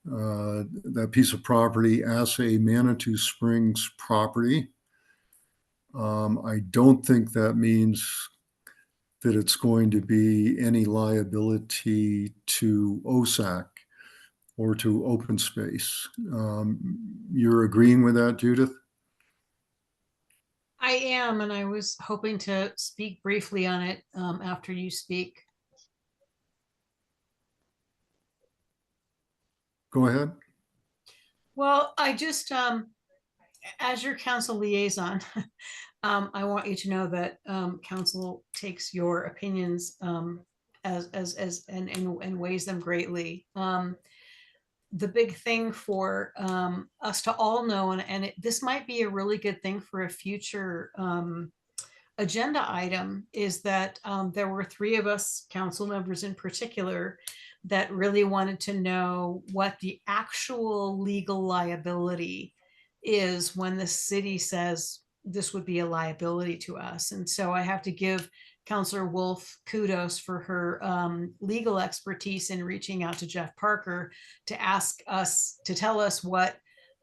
that piece of property as a Manitou Springs property. I don't think that means that it's going to be any liability to OSAC or to open space. You're agreeing with that, Judith? I am, and I was hoping to speak briefly on it after you speak. Go ahead. Well, I just, as your council liaison, I want you to know that council takes your opinions and weighs them greatly. The big thing for us to all know, and this might be a really good thing for a future agenda item, is that there were 3 of us, council members in particular, that really wanted to know what the actual legal liability is when the city says this would be a liability to us. And so I have to give Councillor Wolf kudos for her legal expertise in reaching out to Jeff Parker to ask us to tell us what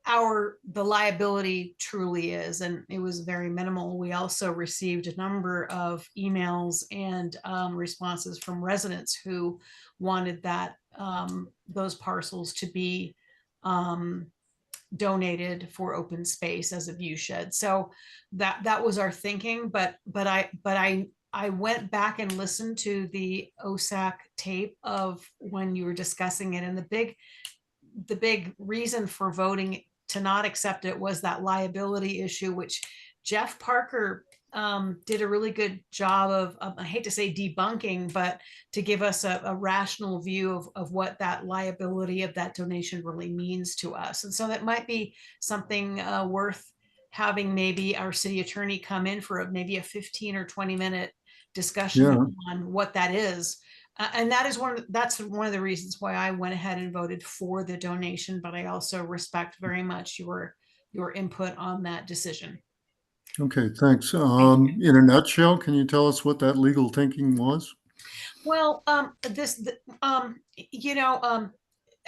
the liability truly is, and it was very minimal. We also received a number of emails and responses from residents who wanted that those parcels to be donated for open space as a view shed. So that was our thinking, but I went back and listened to the OSAC tape of when you were discussing it, and the big reason for voting to not accept it was that liability issue, which Jeff Parker did a really good job of, I hate to say debunking, but to give us a rational view of what that liability of that donation really means to us. And so that might be something worth having maybe our city attorney come in for maybe a 15 or 20-minute discussion on what that is. And that's one of the reasons why I went ahead and voted for the donation, but I also respect very much your input on that decision. Okay, thanks. In a nutshell, can you tell us what that legal thinking was? Well,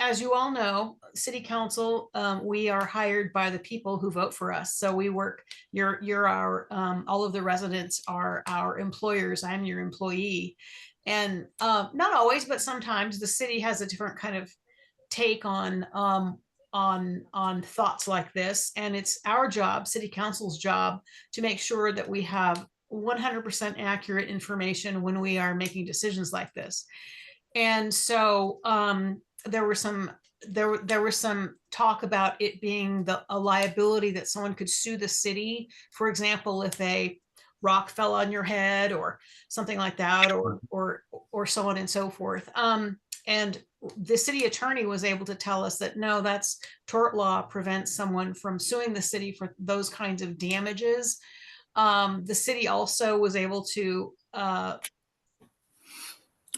as you all know, city council, we are hired by the people who vote for us. So we work, you're our, all of the residents are our employers. I'm your employee. And not always, but sometimes the city has a different kind of take on thoughts like this. And it's our job, city council's job, to make sure that we have 100% accurate information when we are making decisions like this. And so there was some talk about it being a liability that someone could sue the city, for example, if a rock fell on your head or something like that, or so on and so forth. And the city attorney was able to tell us that no, that's tort law prevents someone from suing the city for those kinds of damages. The city also was able to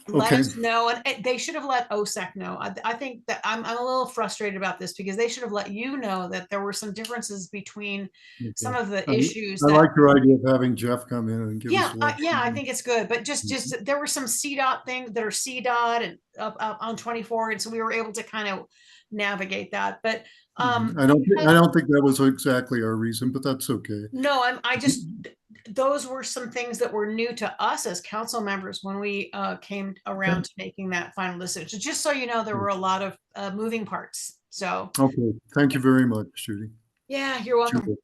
let us know, and they should have let OSAC know. I think that I'm a little frustrated about this because they should have let you know that there were some differences between some of the issues. I like your idea of having Jeff come in and give us. I think it's good, but just there were some CDOT things that are CDOT and up on 24, and so we were able to kind of navigate that. But I don't think that was exactly our reason, but that's okay. No, those were some things that were new to us as council members when we came around to making that final decision. Just so you know, there were a lot of moving parts. So, Okay, thank you very much, Judy. yeah, you're welcome.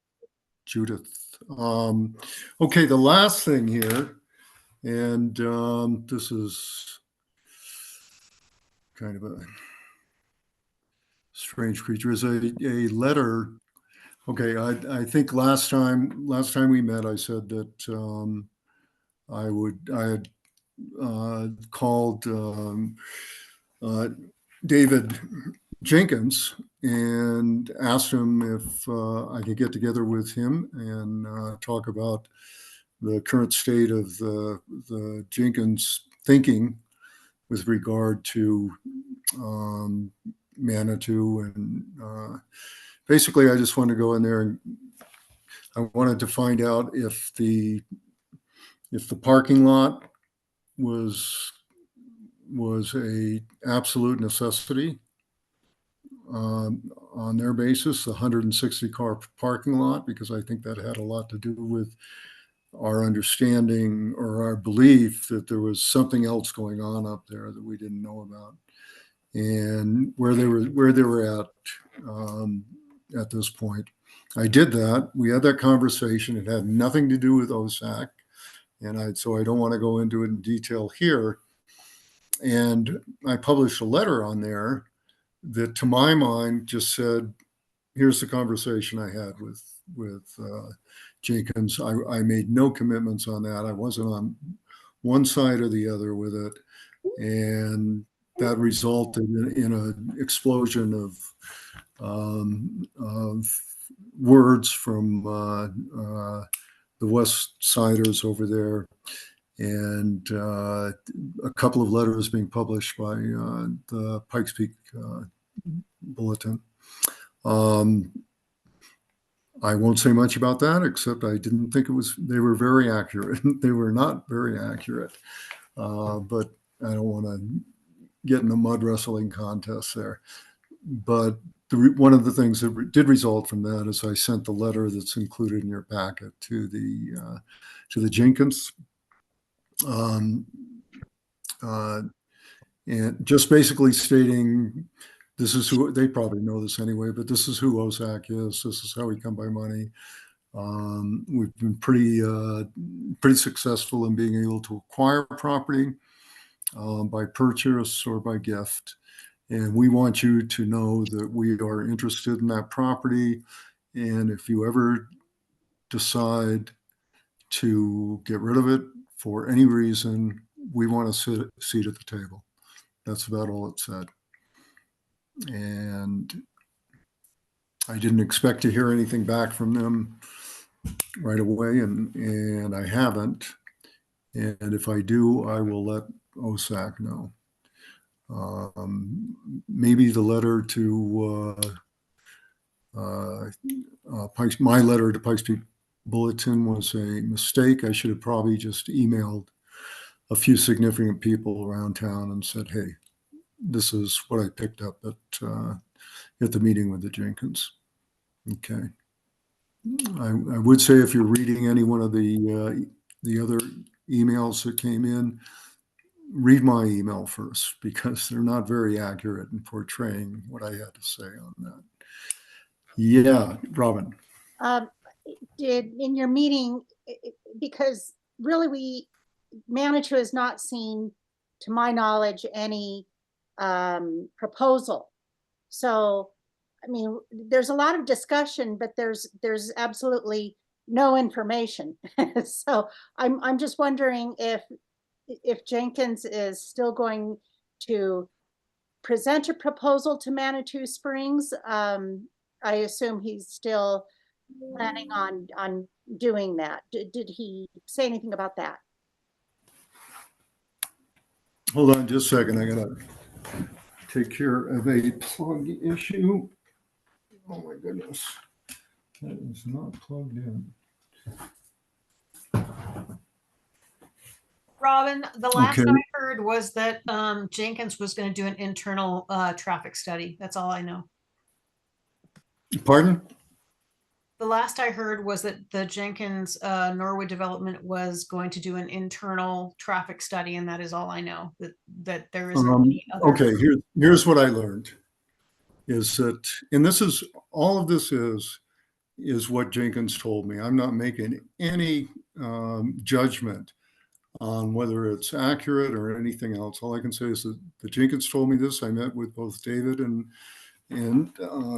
Judith. Okay, the last thing here, and this is kind of a strange creature, is a letter. Okay, I think last time we met, I said that I had called David Jenkins and asked him if I could get together with him and talk about the current state of the Jenkins thinking with regard to Manitou. And basically, I just wanted to go in there and I wanted to find out if the parking lot was a absolute necessity on their basis, the 160 car parking lot, because I think that had a lot to do with our understanding or our belief that there was something else going on up there that we didn't know about, and where they were at this point. I did that. We had that conversation. It had nothing to do with OSAC, and so I don't want to go into it in detail here. And I published a letter on there that, to my mind, just said, "Here's the conversation I had with Jenkins. I made no commitments on that. I wasn't on one side or the other with it, and that resulted in an explosion of words from the West Siders over there, and a couple of letters being published by the Pikes Peak Bulletin. I won't say much about that, except I didn't think they were very accurate. They were not very accurate, but I don't want to get in a mud wrestling contest there. But one of the things that did result from that is I sent the letter that's included in your packet to the Jenkins, and just basically stating, this is who, they probably know this anyway, but this is who OSAC is. This is how we come by money. We've been pretty successful in being able to acquire property by purchase or by gift. And we want you to know that we are interested in that property. And if you ever decide to get rid of it for any reason, we want a seat at the table. That's about all it said. And I didn't expect to hear anything back from them right away, and I haven't. And if I do, I will let OSAC know. Maybe the letter to my letter to Pikes Peak Bulletin was a mistake. I should have probably just emailed a few significant people around town and said, "Hey, this is what I picked up at the meeting with the Jenkins." Okay. I would say, if you're reading any one of the other emails that came in, read my email first, because they're not very accurate in portraying what I had to say on that. Yeah, Robin. Did in your meeting, because really Manitou has not seen, to my knowledge, any proposal. So, I mean, there's a lot of discussion, but there's absolutely no information. So I'm just wondering if Jenkins is still going to present a proposal to Manitou Springs. I assume he's still planning on doing that. Did he say anything about that? Hold on just a second. I gotta take care of a plug issue. Oh my goodness. That is not plugged in. Robin, the last Okay. I heard was that Jenkins was going to do an internal traffic study. That's all I know. Pardon? The last I heard was that the Jenkins Norwood development was going to do an internal traffic study, and that is all I know. That there isn't any other. Okay, here's what I learned. is that, and this is, all of this is what Jenkins told me. I'm not making any judgment on whether it's accurate or anything else. All I can say is that the Jenkins told me this. I met with both David and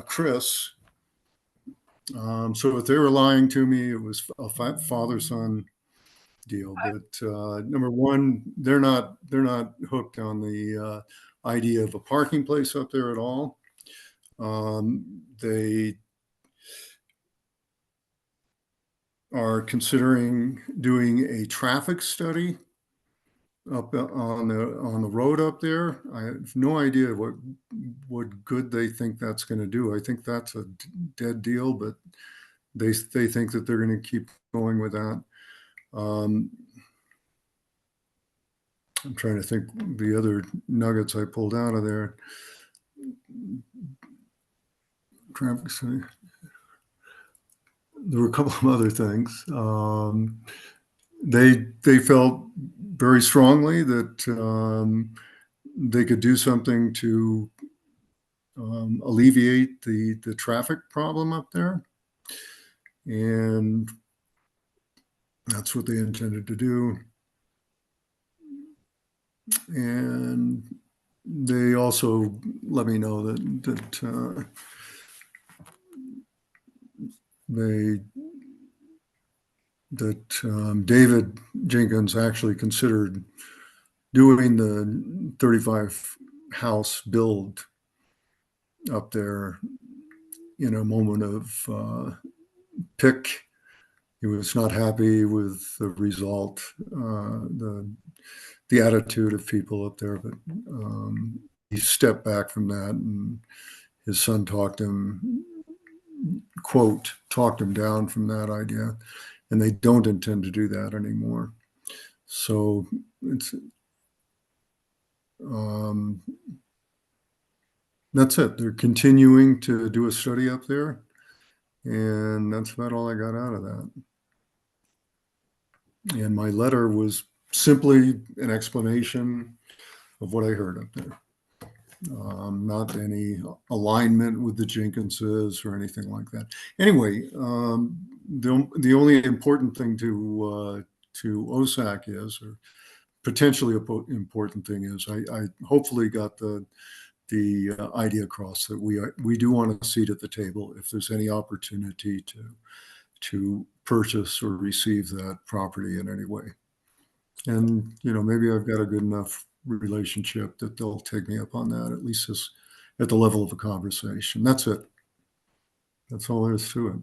Chris. So if they were lying to me, it was a father-son deal. But number one, they're not hooked on the idea of a parking place up there at all. They are considering doing a traffic study up on the road up there. I have no idea what good they think that's going to do. I think that's a dead deal, but they think that they're going to keep going with that. I'm trying to think the other nuggets I pulled out of there. Traffic study. There were a couple of other things. They felt very strongly that they could do something to alleviate the traffic problem up there, and that's what they intended to do. And they also let me know that David Jenkins actually considered doing the 35 house build up there in a moment of pick. He was not happy with the result, the attitude of people up there, but he stepped back from that, and his son talked him down from that idea, and they don't intend to do that anymore. So it's that's it. They're continuing to do a study up there, and that's about all I got out of that. And my letter was simply an explanation of what I heard up there. Not any alignment with the Jenkinses or anything like that. Anyway, the only important thing to OSAC is, or potentially important thing is, I hopefully got the idea across that we do want a seat at the table if there's any opportunity to purchase or receive that property in any way. And maybe I've got a good enough relationship that they'll take me up on that, at least at the level of a conversation. That's it. That's all there is to it.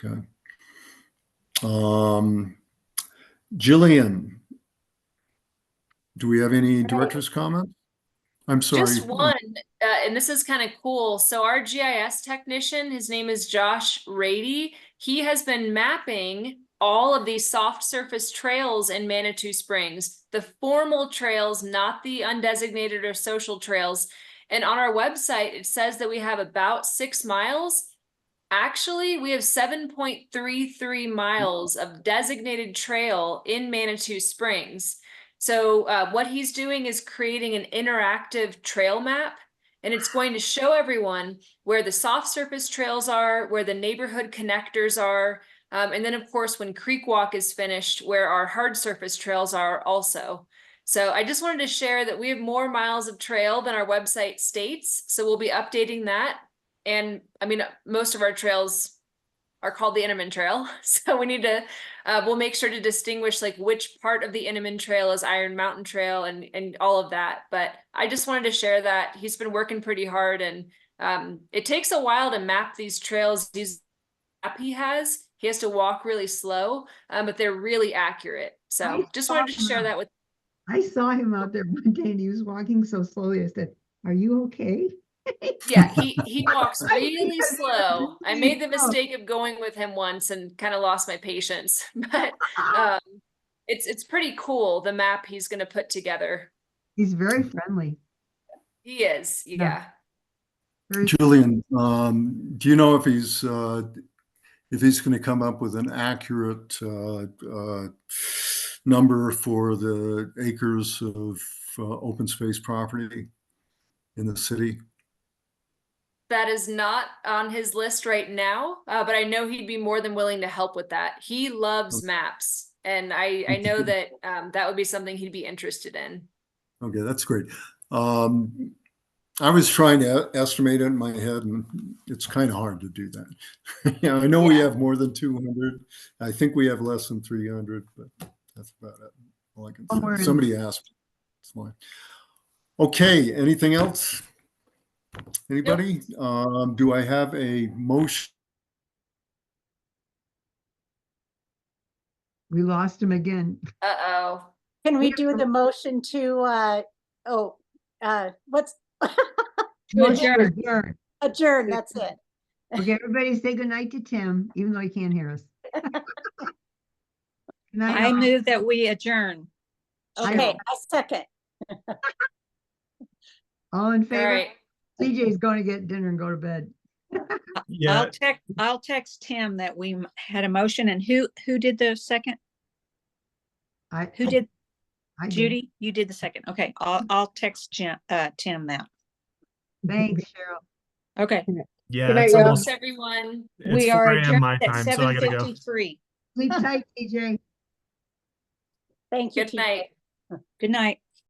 Okay. Jillian, do we have any director's comment? I'm sorry. Just one, and this is kind of cool. So our GIS technician, his name is Josh Rady. He has been mapping all of these soft surface trails in Manitou Springs, the formal trails, not the undesignated or social trails. And on our website, it says that we have about 6 miles. Actually, we have 7.33 miles of designated trail in Manitou Springs. So what he's doing is creating an interactive trail map, and it's going to show everyone where the soft surface trails are, where the neighborhood connectors are, and then of course, when Creek Walk is finished, where our hard surface trails are also. So I just wanted to share that we have more miles of trail than our website states. So we'll be updating that. And I mean, most of our trails are called the Inniman Trail. So we need to, we'll make sure to distinguish like which part of the Inniman Trail is Iron Mountain Trail and all of that. But I just wanted to share that. He's been working pretty hard, and it takes a while to map these trails. These map he has to walk really slow, but they're really accurate. So just wanted to share that with. I saw him out there one day and he was walking so slowly. I said, "Are you okay?" Yeah, he walks really slow. I made the mistake of going with him once and kind of lost my patience, but it's pretty cool, the map he's going to put together. He's very friendly. He is, yeah. Julian, do you know if he's going to come up with an accurate number for the acres of open space property in the city? that is not on his list right now, but I know he'd be more than willing to help with that. He loves maps, and I know that that would be something he'd be interested in. Okay, that's great. I was trying to estimate it in my head, and it's kind of hard to do that. Yeah, I know we Yeah. have more than 200. I think we have less than 300, but that's about it. All I can Somewhere say. in- Somebody asked. It's fine. Okay, anything else? Anybody? Do I have a motion? We lost him again. Uh-oh. Can we Yeah. do the motion to, what's Motion to adjourn. adjourn. adjourn? That's it. Okay, everybody say goodnight to Tim, even though he can't hear us. Good night, I all. move that we adjourn. Okay, I second. All in All favor? right. CJ's going to get dinner and go to bed. Yeah, I'll text Tim that we had a motion, and who did the second? Who did? I did. Judy, you did the second. Okay, I'll text Tim that. Thanks, Cheryl. Okay, yeah, Good night, it's y'all. almost Thanks, everyone. it's we 4 are a.m. adjourned my at time, so I gotta go. 7:53. Sleep tight, CJ. Thank you. Good TJ. night. Good night.